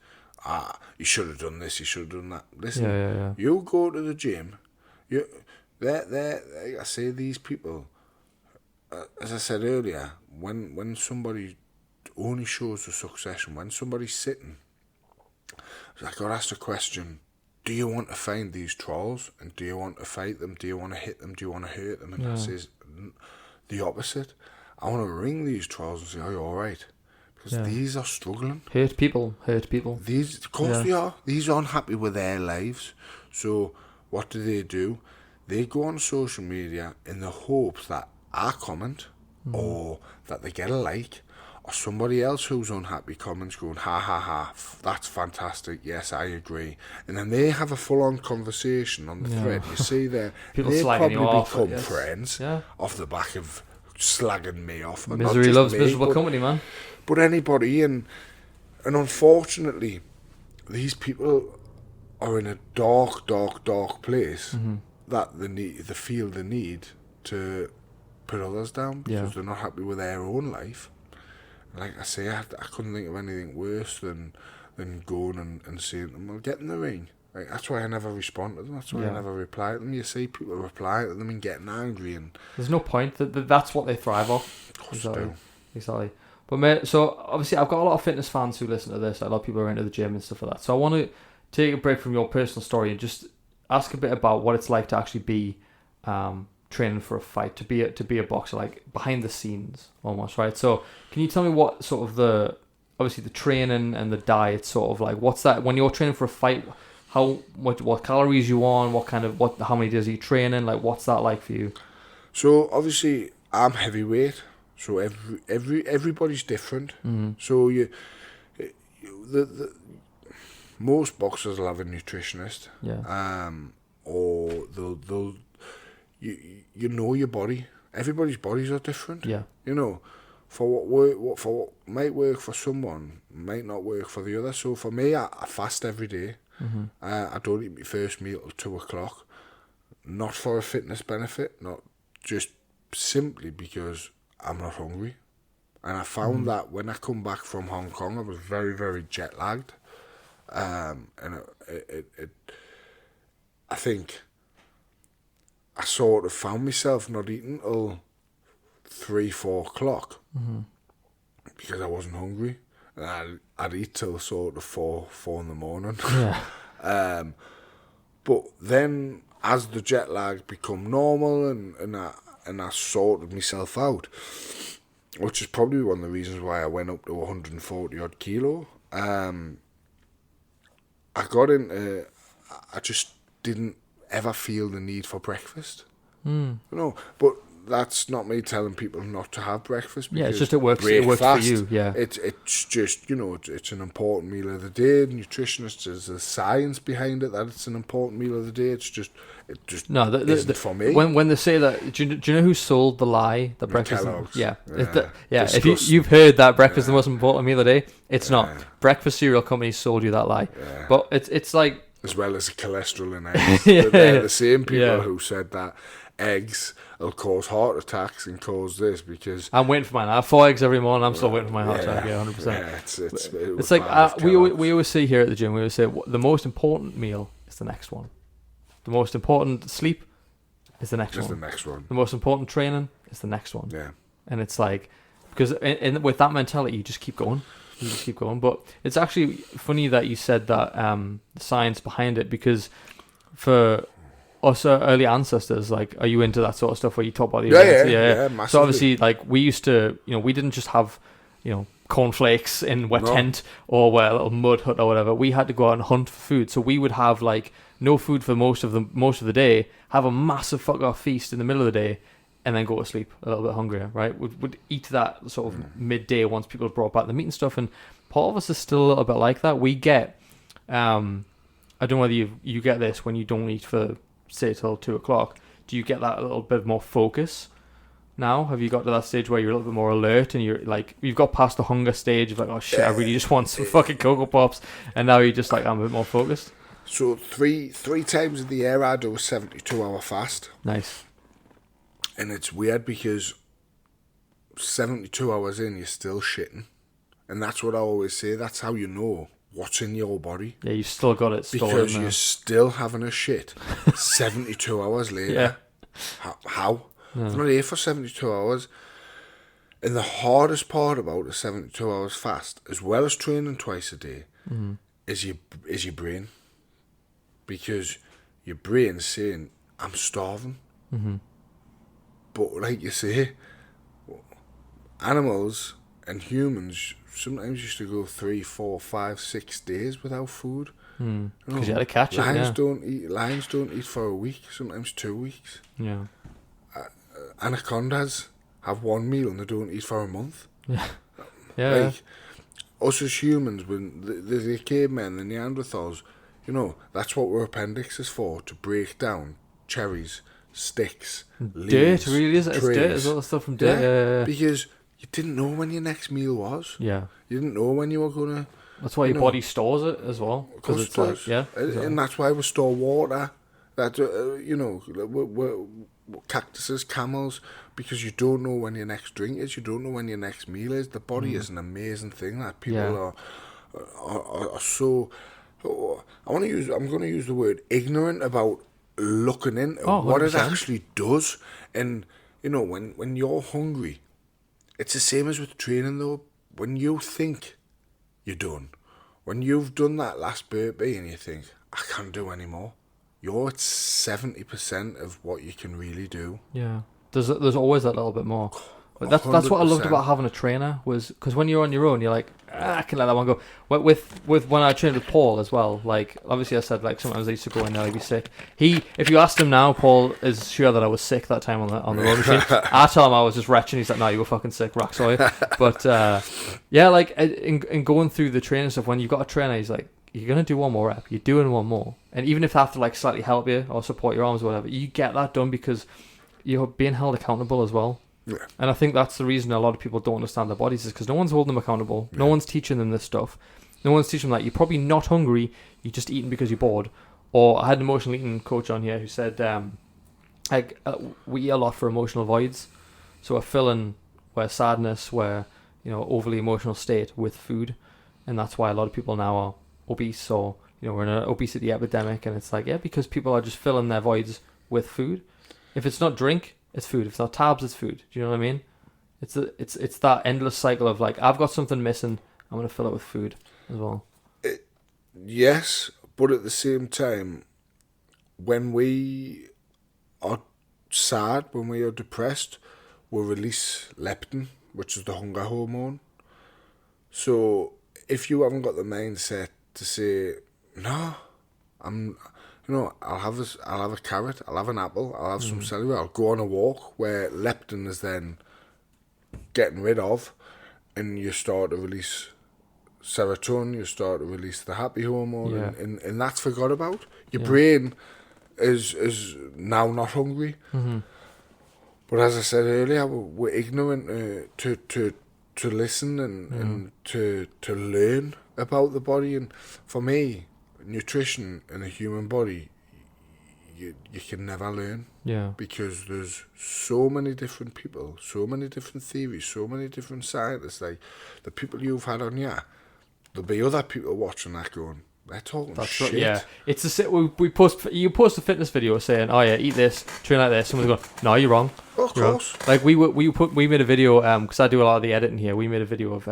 You should have done this, you should have done that. Listen, you go to the gym, like I say, these people, as I said earlier, when somebody only shows the succession, when somebody's sitting, I got asked a question, do you want to find these trolls, and do you want to fight them, do you want to hit them, do you want to hurt them? And I says the opposite. I want to ring these trolls and say, are you alright? Because these are struggling. Hurt people. These, of course they are. These are unhappy with their lives. So what do? They go on social media in the hopes that I comment, or that they get a like, or somebody else who's unhappy comments going, ha ha ha, that's fantastic, yes, I agree. And then they have a full-on conversation on the thread. You see there, they probably become friends off the back of slagging me off. Misery loves miserable company, man. But anybody, and unfortunately, these people are in a dark place that they feel the need to put others down because they're not happy with their own life. Like I say, I couldn't think of anything worse than going and saying to them, well, get in the ring. Like, that's why I never respond to them. That's why I never reply to them. You see people reply to them and getting angry, and there's no point. That's what they thrive off. Exactly. But mate, so obviously I've got a lot of fitness fans who listen to this. A lot of people are into the gym and stuff like that. So I want to take a break from your personal story and just ask a bit about what it's like to actually be training for a fight, to be a boxer, like behind the scenes almost, right? So can you tell me what sort of obviously the training and the diet, sort of like, what's that when you're training for a fight? What calories you on? How many days are you training? Like, what's that like for you? So obviously I'm heavyweight, so everybody's different. Mm-hmm. So the most boxers will have a nutritionist. Yeah. Or they'll you know your body. Everybody's bodies are different. Yeah. You know, for what might work for someone might not work for the other. So for me, I fast every day. Mm-hmm. I don't eat my first meal till 2:00. Not for a fitness benefit, not just simply because I'm not hungry. And I found that when I come back from Hong Kong, I was very, very jet lagged. And I think I sort of found myself not eating till 3-4 o'clock because I wasn't hungry. And I'd eat till sort of 4 in the morning. Yeah. But then as the jet lag become normal and I sorted myself out, which is probably one of the reasons why I went up to 140 odd kilo. I just didn't ever feel the need for breakfast. You know, but that's not me telling people not to have breakfast. Yeah, it's just it works for you. Yeah, it's just, you know, it's an important meal of the day. The nutritionist, there's a science behind it that it's an important meal of the day. It just isn't for me. When they say that, do you know who sold the lie that breakfast? Kellogg's. Yeah. If you've heard that breakfast is the most important meal of the day, it's not. Breakfast cereal companies sold you that lie. Yeah. But it's like, as well as the cholesterol in eggs. They're the same people who said that eggs will cause heart attacks and cause this, because I'm waiting for mine. I have 4 eggs every morning. I'm still waiting for my heart attack. Yeah, 100%. Yeah, it's like we always say here at the gym. We always say the most important meal is the next one. The most important sleep is the next one. The next one. The most important training is the next one. Yeah. And it's like, because with that mentality, you just keep going. But it's actually funny that you said that the science behind it, because for us early ancestors, like, are you into that sort of stuff where you talk about the events? Yeah, massively. So obviously, like, we used to, we didn't just have, cornflakes in wet tent or a little mud hut or whatever. We had to go out and hunt for food. So we would have like no food for most of the day, have a massive fuck off feast in the middle of the day, and then go to sleep a little bit hungrier, right? Would eat that sort of midday once people have brought back the meat and stuff. And part of us is still a little bit like that. We get, I don't know whether you get this when you don't eat for, say, till 2:00. Do you get that a little bit more focus now? Have you got to that stage where you're a little bit more alert and you're like, you've got past the hunger stage of like, oh shit, I really just want some fucking Cocoa Pops, and now you're just like, I'm a bit more focused? So three times in the year I do a 72-hour fast. Nice. And it's weird because 72 hours in, you're still shitting. And that's what I always say. That's how you know what's in your body. Yeah, you've still got it stored because in there. you're still having a shit 72 hours later. Yeah. How? Yeah. I'm not here for 72 hours. And the hardest part about a 72 hours fast, as well as training twice a day, is your brain. Because your brain's saying, I'm starving. But like you say, animals and humans sometimes used to go 3, 4, 5, 6 days without food. Because you had to catch it. Lions don't eat for a week, sometimes 2 weeks. Yeah. Anacondas have one meal and they don't eat for a month. Yeah. Yeah. Us as humans, when the cavemen, the Neanderthals, that's what our appendix is for, to break down cherries, sticks, leaves, dirt, really, is it? It's trees. dirt, it's all the stuff from dirt. Yeah. Because you didn't know when your next meal was. Yeah. You didn't know when you were going to... That's why your body stores it as well. Because it's like, yeah. And that's why we store water. That, cactuses, camels, because you don't know when your next drink is, you don't know when your next meal is. The body is an amazing thing that people are so... I'm going to use the word ignorant about looking into what it actually does. And, when you're hungry, it's the same as with training though. When you think you're done, when you've done that last burpee and you think, I can't do any more, you're at 70% of what you can really do. Yeah. There's always that little bit more. But that's what I loved about having a trainer, was because when you're on your own, you're like, I can let that one go. With when I trained with Paul as well, like obviously I said like sometimes I used to go in there, I'd be sick. If you asked him now, Paul is sure that I was sick that time on the road machine. I tell him I was just retching. He's like, no, you were fucking sick, rock solid. But like in going through the training stuff, when you've got a trainer, he's like, you're gonna do one more rep, you're doing one more, and even if they have to like slightly help you or support your arms or whatever, you get that done because you're being held accountable as well. Yeah. And I think that's the reason a lot of people don't understand their bodies, is because no one's holding them accountable. No one's teaching them this stuff. No one's teaching them that you're probably not hungry, you're just eating because you're bored. Or I had an emotional eating coach on here who said we eat a lot for emotional voids. So we're filling where sadness, where overly emotional state with food. And that's why a lot of people now are obese, or we're in an obesity epidemic. And it's like, because people are just filling their voids with food. If it's not drink, it's food. If it's not tabs, it's food. Do you know what I mean? It's that endless cycle of like, I've got something missing, I'm going to fill it with food as well. Yes, but at the same time, when we are sad, when we are depressed, we release leptin, which is the hunger hormone. So if you haven't got the mindset to say, no, I'll have a carrot, I'll have an apple, I'll have some celery, I'll go on a walk, where leptin is then getting rid of, and you start to release serotonin, you start to release the happy hormone, and that's forgot about. Your brain is now not hungry. But as I said earlier, we're ignorant to listen and to learn about the body. And for me, nutrition in a human body, you can never learn. Yeah. Because there's so many different people, so many different theories, so many different scientists. Like the people you've had on here, there'll be other people watching that going, they're talking shit. Right, yeah. It's you post a fitness video saying, oh yeah, eat this, train like this. Someone's going, no, you're wrong. Oh, of course. Like we made a video, because I do a lot of the editing here. We made a video of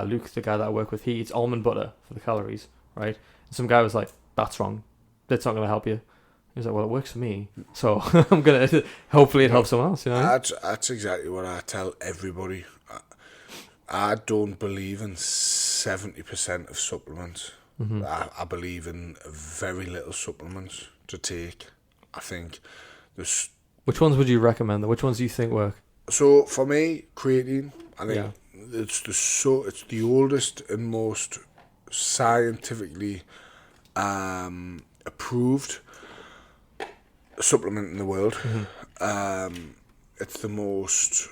Luke, the guy that I work with. He eats almond butter for the calories, right? And some guy was like, that's wrong. That's not going to help you. He was like, well, it works for me, so I'm going to, hopefully it helps someone else, That's exactly what I tell everybody. I don't believe in 70% of supplements. I believe in very little supplements to take. I think there's Which ones would you recommend? Which ones do you think work? So for me, creatine, I think it's the oldest and most scientifically approved supplement in the world. It's the most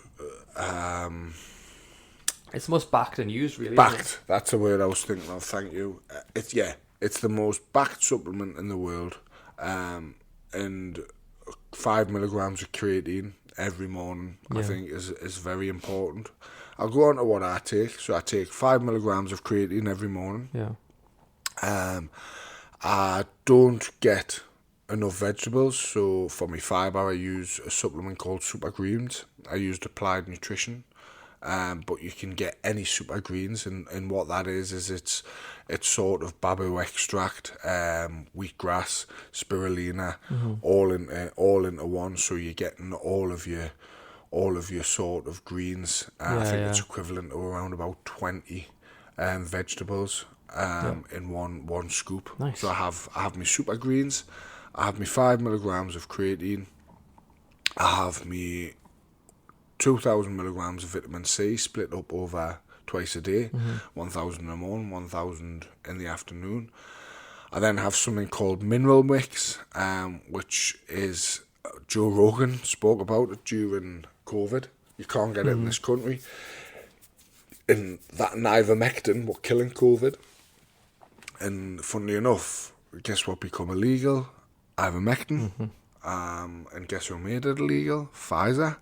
it's the most backed and used, really. backed. That's the word I was thinking of. Thank you. It's the most backed supplement in the world, and 5 milligrams of creatine every morning, I think, is very important. I'll go on to what I take. So I take 5 milligrams of creatine every morning. Yeah. I don't get enough vegetables, so for my fibre I use a supplement called Super Greens. I used Applied Nutrition, but you can get any Super Greens, and what that is it's sort of babu extract, wheatgrass, spirulina, all into one. So you're getting all of your sort of greens. I think it's equivalent to around about 20 vegetables in one scoop. Nice. So I have my Super Greens, I have my 5 milligrams of creatine, I have my 2,000 milligrams of vitamin C split up over twice a day, 1,000 in the morning, 1,000 in the afternoon. I then have something called mineral mix, which is Joe Rogan spoke about it during COVID. You can't get it in this country. And that and ivermectin were killing COVID. And funnily enough, guess what become illegal? Ivermectin. And guess who made it illegal? Pfizer.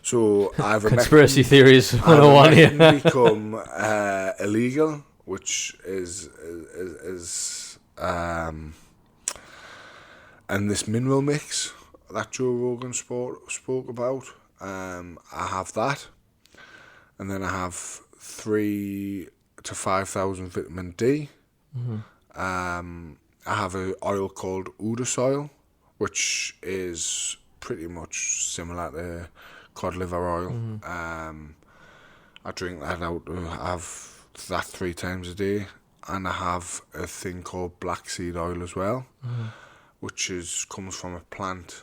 So conspiracy theories 101 here. become illegal, which is and this mineral mix that Joe Rogan spoke about, I have that, and then I have 3,000 to 5,000 vitamin D. I have an oil called Udus oil, which is pretty much similar to cod liver oil. I drink that out. I have that 3 times a day, and I have a thing called black seed oil as well, which comes from a plant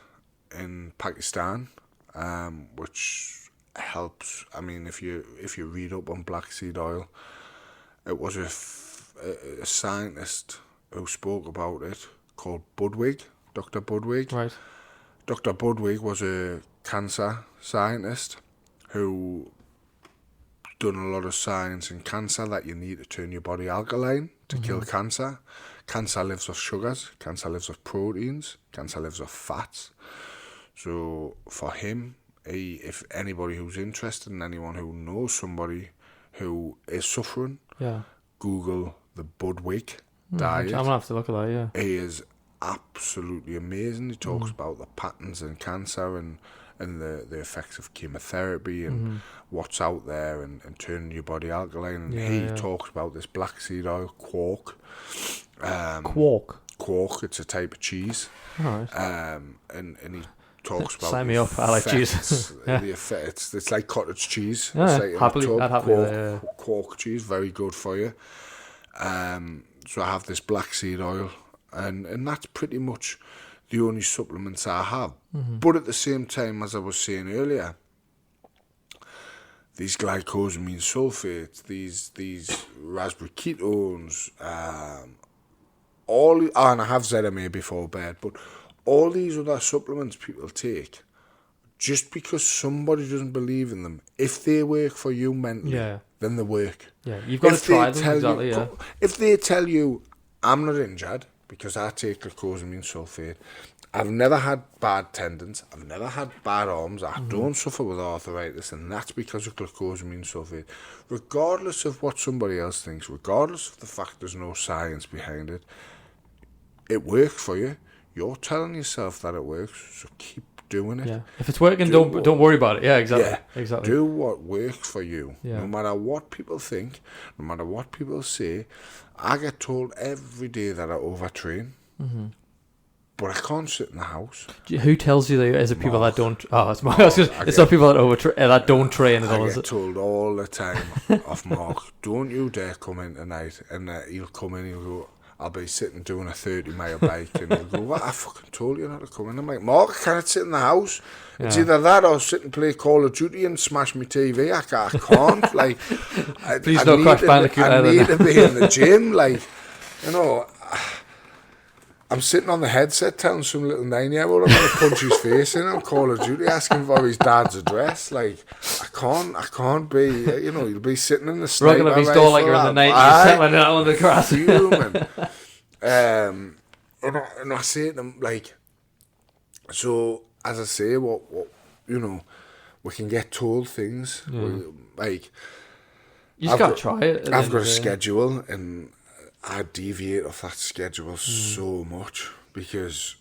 in Pakistan, which helps. I mean, if you read up on black seed oil, it was a scientist who spoke about it called Budwig, Dr. Budwig. Right. Dr. Budwig was a cancer scientist who done a lot of science in cancer that you need to turn your body alkaline to kill cancer. Cancer lives off sugars, cancer lives off proteins, cancer lives off fats. So for him, if anybody who's interested and anyone who knows somebody who is suffering, Google the Budwig diet. I'm gonna have to look at that. He is absolutely amazing. He talks about the patterns in cancer and the effects of chemotherapy and what's out there and turning your body alkaline. And he talks about this black seed oil, quark. Quark, it's a type of cheese. Right. And he talks about sign me up. I like cheese. The effects. It's like cottage cheese. Yeah, it's like happily, I'd happily quark cheese, very good for you. So I have this black seed oil, and that's pretty much the only supplements I have. But at the same time, as I was saying earlier, these glycosamine sulfates, these raspberry ketones, and I have ZMA before bed, but all these other supplements people take, just because somebody doesn't believe in them, if they work for you mentally, then they work. Yeah, you've got to try them, exactly, If they tell you, I'm not injured because I take glucosamine sulfate, I've never had bad tendons, I've never had bad arms, I don't suffer with arthritis, and that's because of glucosamine sulfate. Regardless of what somebody else thinks, regardless of the fact there's no science behind it, it works for you. You're telling yourself that it works, so keep doing it. Yeah. If it's working, don't worry about it. Yeah, exactly. Yeah. Exactly. Do what works for you. Yeah. No matter what people think, no matter what people say. I get told every day that I overtrain, but I can't sit in the house. Who tells you that? Is it people that don't? Oh, it's Mark. It's not people that don't train at all. I get told all the time of Mark, don't you dare come in tonight. And he'll come in, he'll go, I'll be sitting doing a 30-mile bike, and he'll go, "What? I fucking told you not to come in." I'm like, "Mark, I can't sit in the house. It's either that or sit and play Call of Duty and smash my TV. I can't. Like, Please don't Crash Bandicoot. I need to be in the gym. Like, you know, I'm sitting on the headset telling some little 9-year-old I'm going to punch his face in on Call of Duty, asking for his dad's address. Like, I can't be, you know, you'll be sitting in the sniper rifle. Rocking up his door like you're in the 90s, settling down on the grass. Human. And I say to them, like, so, as I say, what you know, we can get told things. Like, you just got to try it. I've got a schedule, and I deviate off that schedule so much, because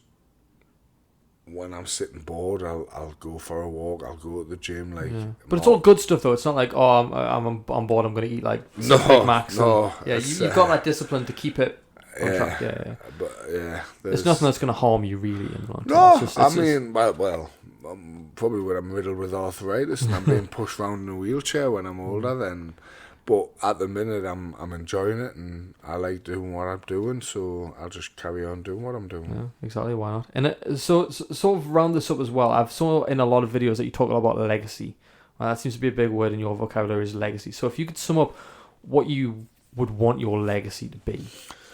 when I'm sitting bored, I'll go for a walk, I'll go to the gym, like. But it's all good stuff though. It's not like, oh, I'm bored, I'm going to eat like Big Macs. No, you've got that discipline to keep it on track. Yeah. But there's nothing that's going to harm you really in the long term. No, it's I mean, well, probably when I'm riddled with arthritis and I'm being pushed around in a wheelchair when I'm older, then. But at the minute, I'm enjoying it, and I like doing what I'm doing, so I'll just carry on doing what I'm doing. Yeah, exactly. Why not? And so sort of round this up as well. I've saw in a lot of videos that you talk a lot about legacy. Well, that seems to be a big word in your vocabulary, is legacy. So if you could sum up what you would want your legacy to be,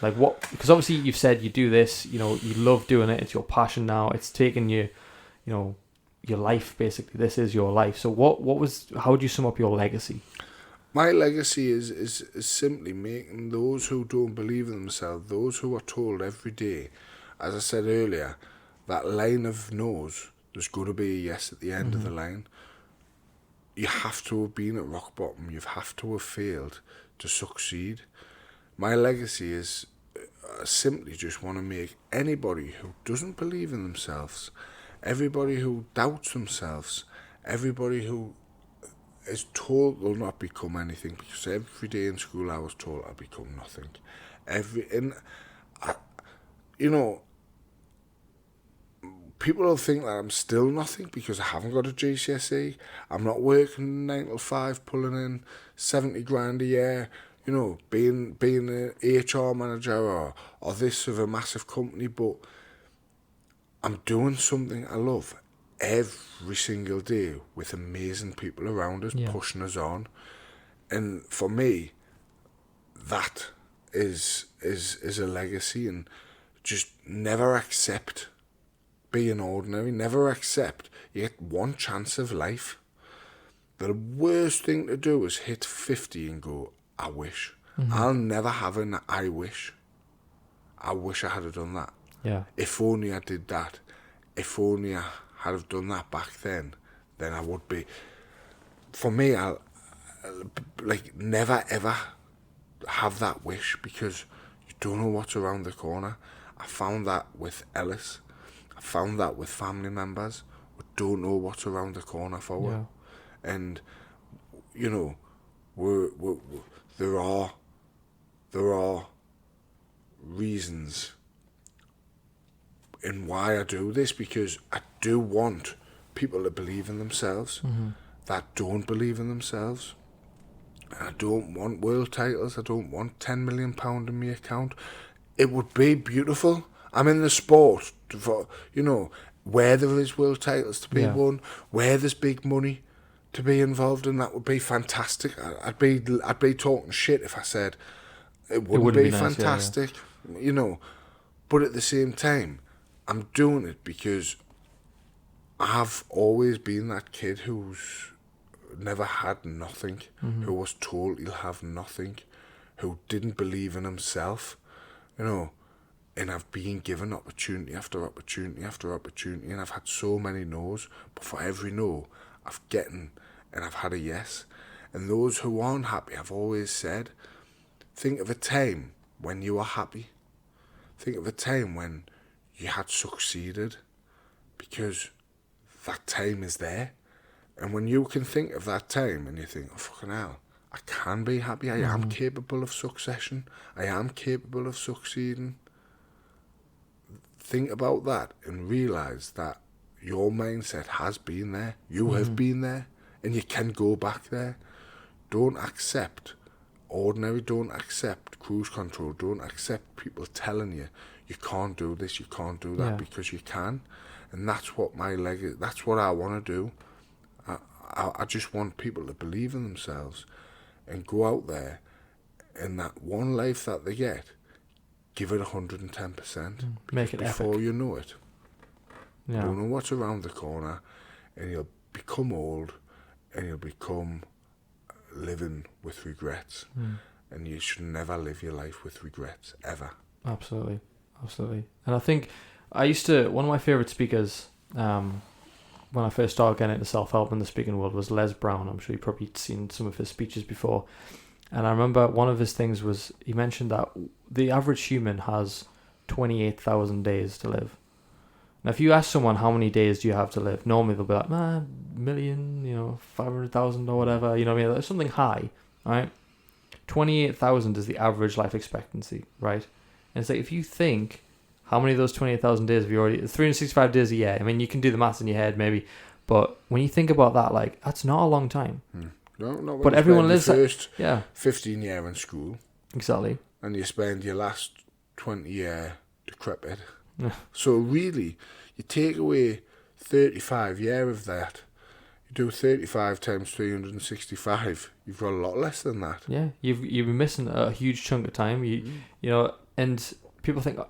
like what? Because obviously you've said you do this. You know, you love doing it. It's your passion now. It's taken you, you know, your life basically. This is your life. So how would you sum up your legacy? My legacy is simply making those who don't believe in themselves, those who are told every day, as I said earlier, that line of no's, there's going to be a yes at the end of the line. You have to have been at rock bottom. You have to have failed to succeed. My legacy is simply just want to make anybody who doesn't believe in themselves, everybody who doubts themselves, everybody who is told they'll not become anything, because every day in school I was told I'll become nothing. You know, people will think that I'm still nothing because I haven't got a GCSE. I'm not working 9 to 5, pulling in 70 grand a year. You know, being an HR manager or this of a massive company, but I'm doing something I love every single day with amazing people around us, pushing us on. And for me, that is a legacy. And just never accept being ordinary, never accept you get one chance of life. The worst thing to do is hit 50 and go, I wish. I'll never have an I wish. I wish I had done that. Yeah. If only I did that. If only I had have done that back then I would be. For me, I'll like never ever have that wish, because you don't know what's around the corner. I found that with Ellis. I found that with family members. We don't know what's around the corner for us. And you know, there are reasons in why I do this, because I do want people to believe in themselves that don't believe in themselves. I don't want world titles. I don't want £10 million in my account. It would be beautiful. I'm in the sport for, you know, where there is world titles to be won, where there's big money to be involved in. That would be fantastic. I'd be talking shit if I said it wouldn't be nice, fantastic, you know. But at the same time, I'm doing it because I've always been that kid who's never had nothing, who was told he'll have nothing, who didn't believe in himself, you know. And I've been given opportunity after opportunity after opportunity, and I've had so many no's, but for every no, I've gotten and I've had a yes. And those who aren't happy, I've always said, think of a time when you were happy. Think of a time when you had succeeded, because that time is there. And when you can think of that time and you think, oh, fucking hell, I can be happy, I am capable of succession, I am capable of succeeding. Think about that and realise that your mindset has been there, you have been there, and you can go back there. Don't accept ordinary. Don't accept cruise control. Don't accept people telling you can't do this, you can't do that, because you can. And that's what my leg is. That's what I want to do. I just want people to believe in themselves and go out there, and that one life that they get, give it 110%. Make it before epic. You know it. Yeah. Don't know what's around the corner, and you'll become old, and you'll become living with regrets. And you should never live your life with regrets, ever. Absolutely. And I think one of my favourite speakers, when I first started getting into self-help in the speaking world, was Les Brown. I'm sure you've probably seen some of his speeches before. And I remember one of his things was, he mentioned that the average human has 28,000 days to live. Now, if you ask someone how many days do you have to live, normally they'll be like, 1,000,000, 500,000 or whatever, you know what I mean? There's something high, right? 28,000 is the average life expectancy, right? And it's like, if you think, how many of those 28,000 days have you already... 365 days a year. I mean, you can do the maths in your head, maybe. But when you think about that, like, that's not a long time. No, but everyone lives... first yeah. 15 year in school. Exactly. And you spend your last 20 year decrepit. Yeah. So really, you take away 35 year of that. You do 35 times 365. You've got a lot less than that. Yeah, you've been missing a huge chunk of time. You know, and...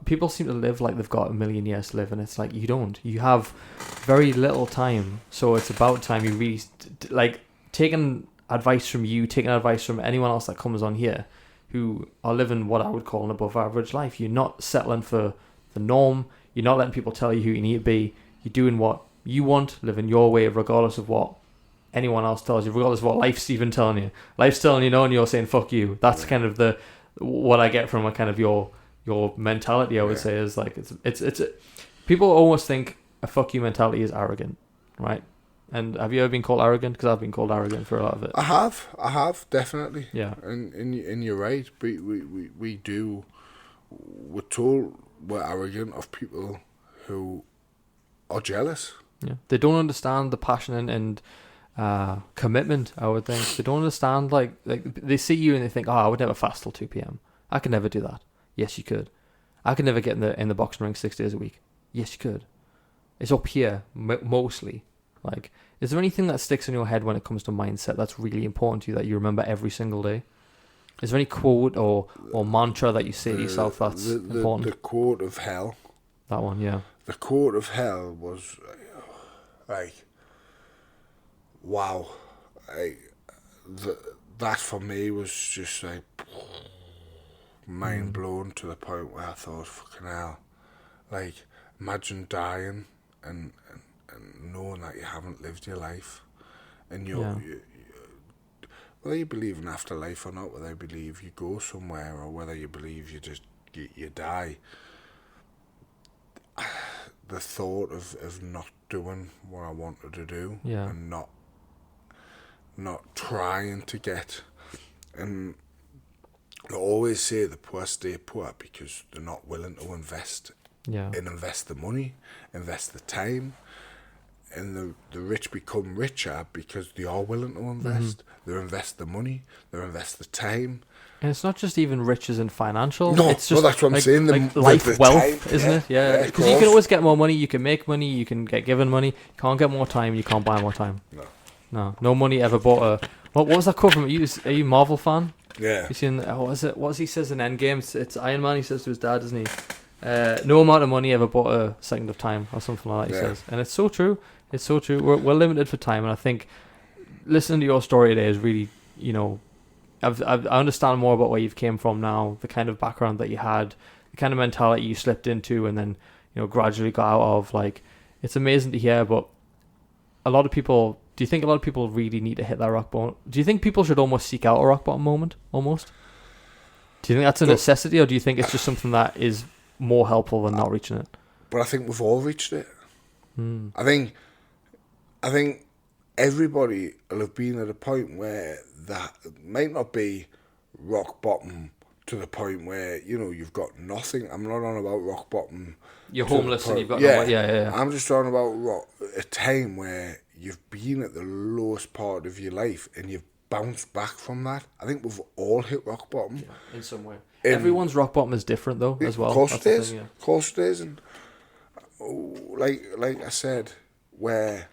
People seem to live like they've got 1,000,000 years to live, and it's like, you don't. You have very little time, so it's about time you really taking advice from you, taking advice from anyone else that comes on here, who are living what I would call an above average life. You're not settling for the norm. You're not letting people tell you who you need to be. You're doing what you want, living your way, regardless of what anyone else tells you, regardless of what life's even telling you. Life's telling you no, and you're saying fuck you. That's kind of what I get from a kind of your mentality, I would say, is like, it's people almost think a fuck you mentality is arrogant, right? And have you ever been called arrogant? Because I've been called arrogant for a lot of it. I have definitely. Yeah. And you're right. We're told we're arrogant of people who are jealous. Yeah. They don't understand the passion and commitment, I would think. They don't understand, like they see you and they think, I would never fast till 2 p.m. I could never do that. Yes, you could. I could never get in the boxing ring 6 days a week. Yes, you could. It's up here, mostly. Like, is there anything that sticks in your head when it comes to mindset that's really important to you that you remember every single day? Is there any quote or mantra that you say to yourself that's important? The quote of hell. That one, yeah. The quote of hell was, like, wow. That for me was just like... mind blown, to the point where I thought, fucking hell, like, imagine dying and knowing that you haven't lived your life, and whether you believe in afterlife or not, whether you believe you go somewhere or whether you believe you die, the thought of not doing what I wanted to do, and not trying to get, and I always say the poor stay poor because they're not willing to invest the money, invest the time, and the rich become richer because they are willing to invest. They invest the money, they invest the time. And it's not just even riches and financial. No, it's just that's what I'm saying. Like life wealth, time, isn't it? Yeah, because you can always get more money. You can make money. You can get given money. You can't get more time. You can't buy more time. No money ever bought a. What was that quote from? Are you a Marvel fan? Yeah. You seen what is it? What he says in Endgame? It's Iron Man. He says to his dad, doesn't he? No amount of money ever bought a second of time, or something like that. He says, and it's so true. It's so true. We're limited for time, and I think listening to your story today is really, I understand more about where you've came from now, the kind of background that you had, the kind of mentality you slipped into, and then gradually got out of. Like, it's amazing to hear. But a lot of people. Do you think a lot of people really need to hit that rock bottom? Do you think people should almost seek out a rock bottom moment, almost? Do you think that's a necessity, or do you think it's just something that is more helpful than not reaching it? But I think we've all reached it. I think everybody will have been at a point where that might not be rock bottom to the point where, you've got nothing. I'm not on about rock bottom. You're homeless and you've got yeah. I'm just talking about a time where you've been at the lowest part of your life and you've bounced back from that. I think we've all hit rock bottom. Yeah, in some way. Everyone's rock bottom is different, though, as well. Of course That's it the is. thing, yeah. Of course it is. And like I said, where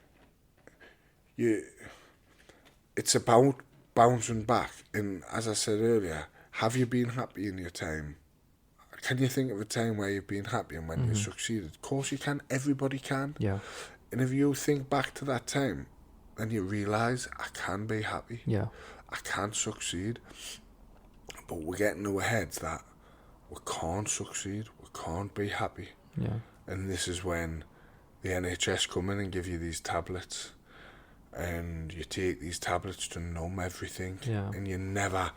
it's about bouncing back. And as I said earlier, have you been happy in your time? Can you think of a time where you've been happy and when you succeeded? Of course you can. Everybody can. Yeah. And if you think back to that time, then you realise, I can be happy. Yeah. I can succeed. But we're getting to our heads that we can't succeed. We can't be happy. Yeah. And this is when the NHS come in and give you these tablets. And you take these tablets to numb everything. Yeah. And you never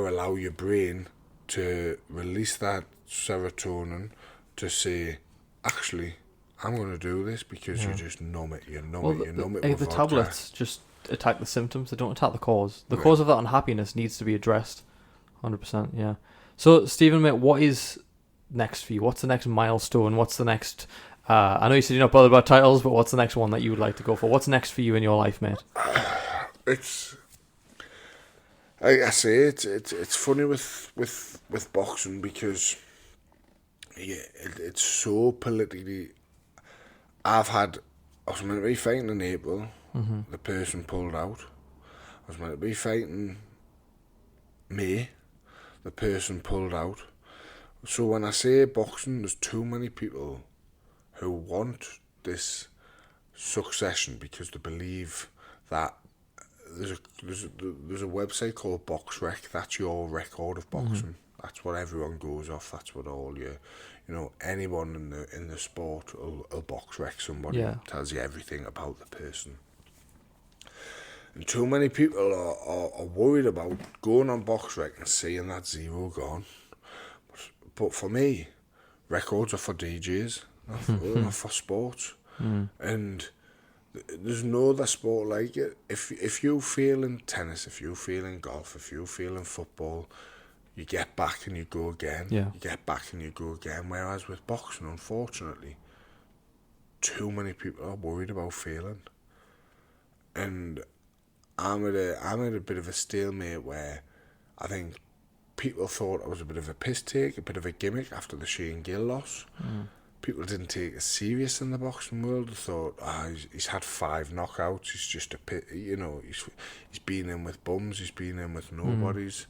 allow your brain to release that serotonin to say, actually, I'm going to do this, because you just numb it. You numb it. You numb it with the vodka. tablets just attack the symptoms. They don't attack the cause. The cause of that unhappiness needs to be addressed. 100%, yeah. So, Stephen, mate, what is next for you? What's the next milestone? What's the next... I know you said you're not bothered about titles, but what's the next one that you would like to go for? What's next for you in your life, mate? It's... Like I say, it's funny with boxing, because it's so politically... I was meant to be fighting in April. The person pulled out. I was meant to be fighting May. The person pulled out. So when I say boxing, there's too many people who want this succession because they believe that there's a website called BoxRec. That's your record of boxing. That's what everyone goes off. That's what all anyone in the sport will BoxRec somebody. Yeah. Tells you everything about the person. And too many people are worried about going on BoxRec and seeing that zero gone. But for me, records are for DJs, not for sports. And there's no other sport like it. If you feel in tennis, if you feel in golf, if you feel in football, you get back and you go again. Yeah. You get back and you go again. Whereas with boxing, unfortunately, too many people are worried about failing. And I'm at a bit of a stalemate where I think people thought I was a bit of a piss take, a bit of a gimmick after the Shane Gill loss. People didn't take it serious in the boxing world. They thought, he's had 5 knockouts. He's just a pit. He's been in with bums. He's been in with nobodies.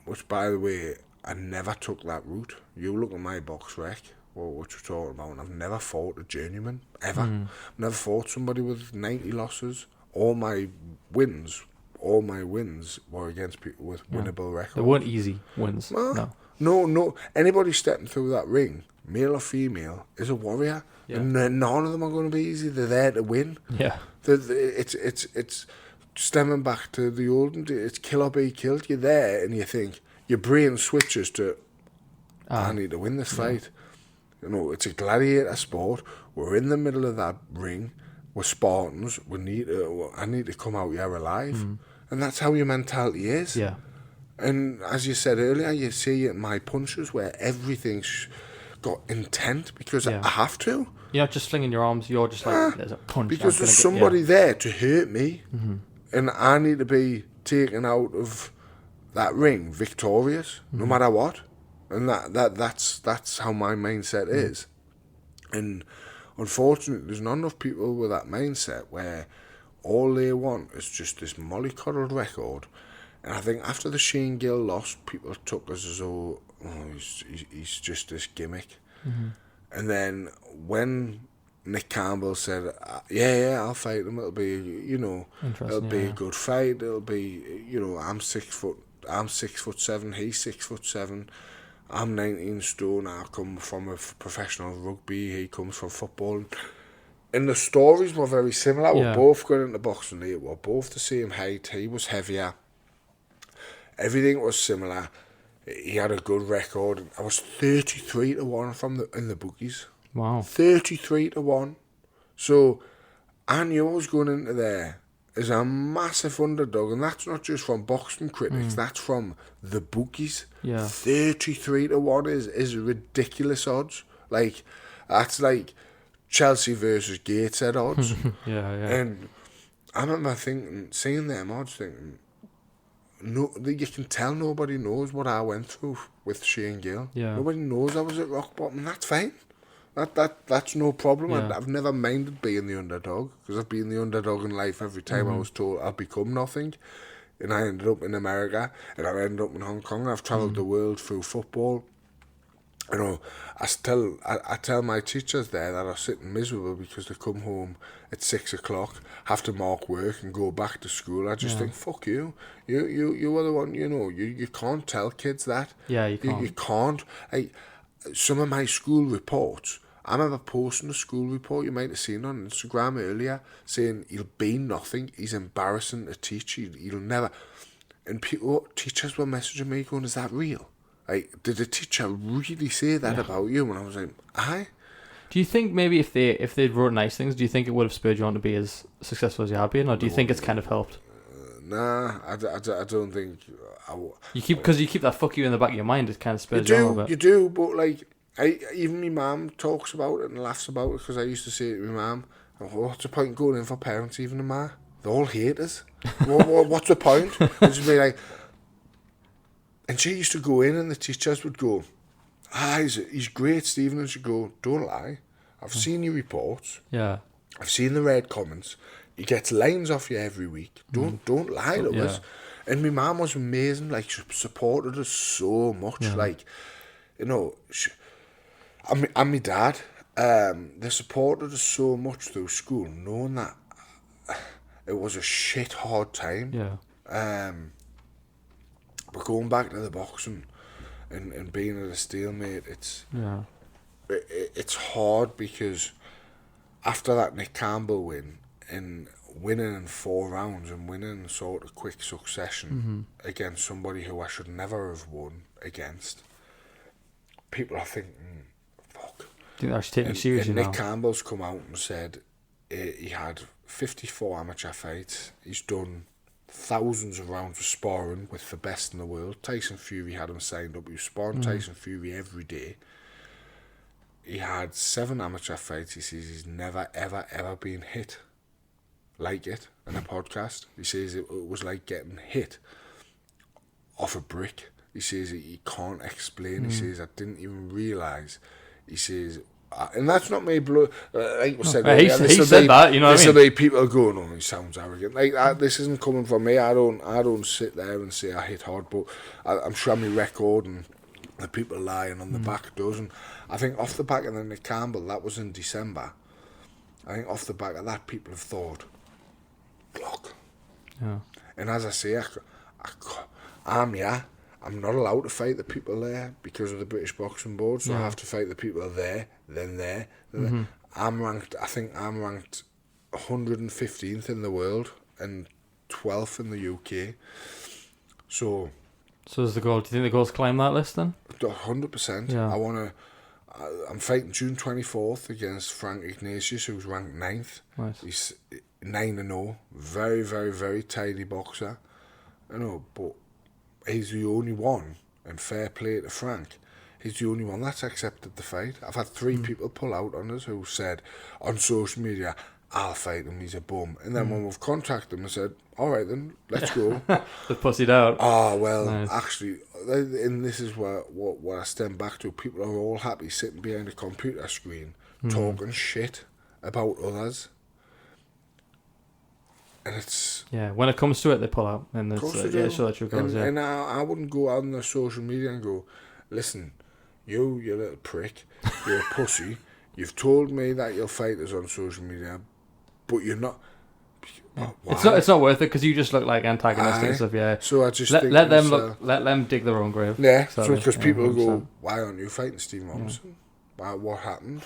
Which, by the way, I never took that route. You look at my box rec, what we're talking about, and I've never fought a journeyman, ever. I've never fought somebody with 90 losses. All my wins were against people with winnable records. They weren't easy wins. No. Anybody stepping through that ring, male or female, is a warrior. Yeah. And none of them are going to be easy. They're there to win. Yeah. It's stemming back to the olden days. It's kill or be killed. You're there and you think, your brain switches to, I need to win this fight. It's a gladiator sport. We're in the middle of that ring. We're Spartans. I need to come out here alive. And that's how your mentality is. Yeah. And as you said earlier, you see it in my punches where everything's got intent because I have to. You're not just flinging your arms, you're just like, there's a punch. Because there's somebody there to hurt me, and I need to be taken out of that ring victorious, no matter what. And that's how my mindset is. And unfortunately, there's not enough people with that mindset where all they want is just this mollycoddled record. And I think after the Shane Gill loss, people took us as though, he's just this gimmick. And then when Nick Campbell said, I'll fight him, it'll be, it'll be a good fight, it'll be, I'm 6'7", he's 6'7", I'm 19 stone, I come from a professional rugby, he comes from football. And the stories were very similar. We're both going into boxing, we're both the same height, he was heavier. Everything was similar. He had a good record. I was 33-1 in the bookies. Wow. 33-1. So I knew I was going into there as a massive underdog, and that's not just from boxing critics. That's from the bookies. Yeah. 33-1 is ridiculous odds. Like that's like Chelsea versus Gateshead odds. Yeah. And I remember seeing them, I was thinking, no, you can tell nobody knows what I went through with Shane Gill. Yeah. Nobody knows I was at rock bottom, and that's fine. That's no problem. Yeah. I've never minded being the underdog, because I've been the underdog in life every time I was told I'd become nothing. And I ended up in America, and I ended up in Hong Kong. I've travelled the world through football. You know, I tell my teachers there that are sitting miserable because they come home at 6 o'clock, have to mark work and go back to school. I just think, fuck you. You are the one, you know, you can't tell kids that. Yeah, you can't. You can't. Some of my school reports, I remember posting a school report, you might have seen on Instagram earlier, saying he'll be nothing, he's embarrassing to teach, he'll never... And teachers were messaging me going, is that real? Like, did the teacher really say that about you? And I was like, aye. Do you think maybe if they'd wrote nice things, do you think it would have spurred you on to be as successful as you have been, or do you think it's kind of helped? Nah, I don't think... Because you keep that fuck you in the back of your mind, it kind of spurs you on a little bit. You do, but like, even my mum talks about it and laughs about it, because I used to say to my mum, what's the point in going in for parents evening, ma? They're all haters. What's the point? And she'd be like... And she used to go in and the teachers would go, he's great, Stephen. And she'd go, don't lie. I've seen your reports. Yeah. I've seen the red comments. He gets lines off you every week. Don't lie to us. And my mum was amazing. Like, she supported us so much. Yeah. Like, you know, and my dad, they supported us so much through school, knowing that it was a shit hard time. Yeah. But going back to the boxing and being at a stalemate, it's hard, because after that Nick Campbell win and winning in 4 rounds and winning in sort of quick succession against somebody who I should never have won against, people are thinking, fuck. Do you actually take me seriously now? Nick Campbell's come out and said he had 54 amateur fights. He's done thousands of rounds of sparring with the best in the world. Tyson Fury had him signed up. He was sparring Tyson Fury every day. He had 7 amateur fights. He says he's never, ever, ever been hit like it in a podcast. He says it was like getting hit off a brick. He says he can't explain. He says, I didn't even realise. He says... And that's not me, like we said earlier, he said that, you know what I mean? This will be people going, oh, he sounds arrogant. Like, this isn't coming from me. I don't sit there and say I hit hard, but I'm sure my record and the people lying on the back does. And I think off the back of the Nick Campbell, that was in December. I think off the back of that, people have thought, block. Yeah. And as I say, I'm not allowed to fight the people there because of the British Boxing Board, so I have to fight the people there, then there. I think I'm ranked 115th in the world and 12th in the UK. So is the goal? Do you think the goal's climb that list then? 100%. Yeah. I'm fighting June 24th against Frank Ignatius, who's ranked 9th. Nice. He's 9-0. Very, very, very tidy boxer. I know, but he's the only one, and fair play to Frank, he's the only one that's accepted the fight. I've had 3 people pull out on us who said on social media, I'll fight him, he's a bum. And then when we've contacted him, I said, all right then, let's go. They pussied out. Oh, well, nice. Actually, and this is what I stem back to, people are all happy sitting behind a computer screen talking shit about others. And it's... Yeah, when it comes to it, they pull out. And it's so that goes, and I wouldn't go out on the social media and go, listen, you little prick, you're a pussy, you've told me that you'll fight us on social media, but you're not... Why? It's not worth it, because you just look like antagonistic and stuff, yeah. So I just let them dig their own grave. Yeah, because people go, why aren't you fighting Steve Robinson? What happened?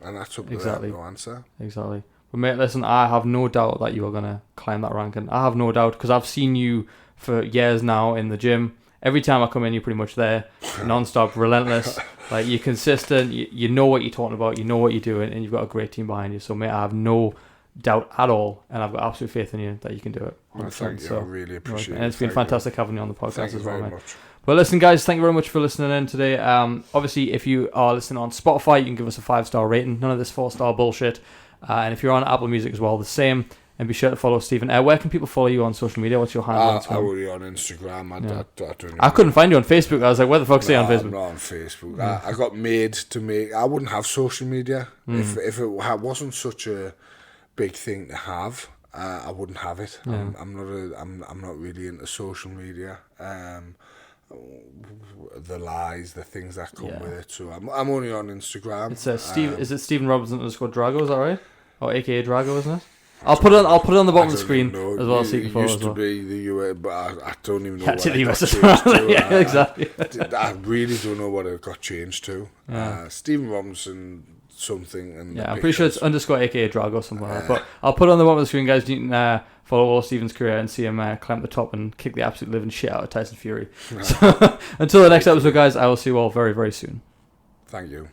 And that's up to them, no answer. Exactly. But mate, listen, I have no doubt that you are going to climb that ranking. I have no doubt, because I've seen you for years now in the gym. Every time I come in, you're pretty much there, non-stop, relentless. Like, you're consistent, you know what you're talking about, you know what you're doing, and you've got a great team behind you. So, mate, I have no doubt at all, and I've got absolute faith in you that you can do it. Well, thank you, so, I really appreciate it. And it's been fantastic having you on the podcast as well, mate. Much. Well, listen, guys, thank you very much for listening in today. Obviously, if you are listening on Spotify, you can give us a 5-star rating. None of this 4-star bullshit. And if you're on Apple Music as well, the same. And be sure to follow Stephen. Where can people follow you on social media? What's your handle? I only on Instagram. I don't I couldn't find you on Facebook. I was like, where the fuck's he on Facebook? I'm not on Facebook. I got made to make. I wouldn't have social media if it wasn't such a big thing to have. I wouldn't have it. I'm not really into social media. The lies, the things that come with it. So I'm only on Instagram. It's Steve. Is it Stephen Robinson _Drago? Is that right? Or AKA Drago, isn't it? I'll put it on the bottom of the screen as well. So you can follow used as well. to be the US, but I don't even know Yeah, what to the it got US as changed well. to. Yeah, exactly. I really don't know what it got changed to. Stephen Robinson something. And I'm pretty sure it's _AKA Drago or something like that. But I'll put it on the bottom of the screen, guys. You can follow all Stephen's career and see him climb the top and kick the absolute living shit out of Tyson Fury. So, until the next episode, guys, I will see you all very, very soon. Thank you.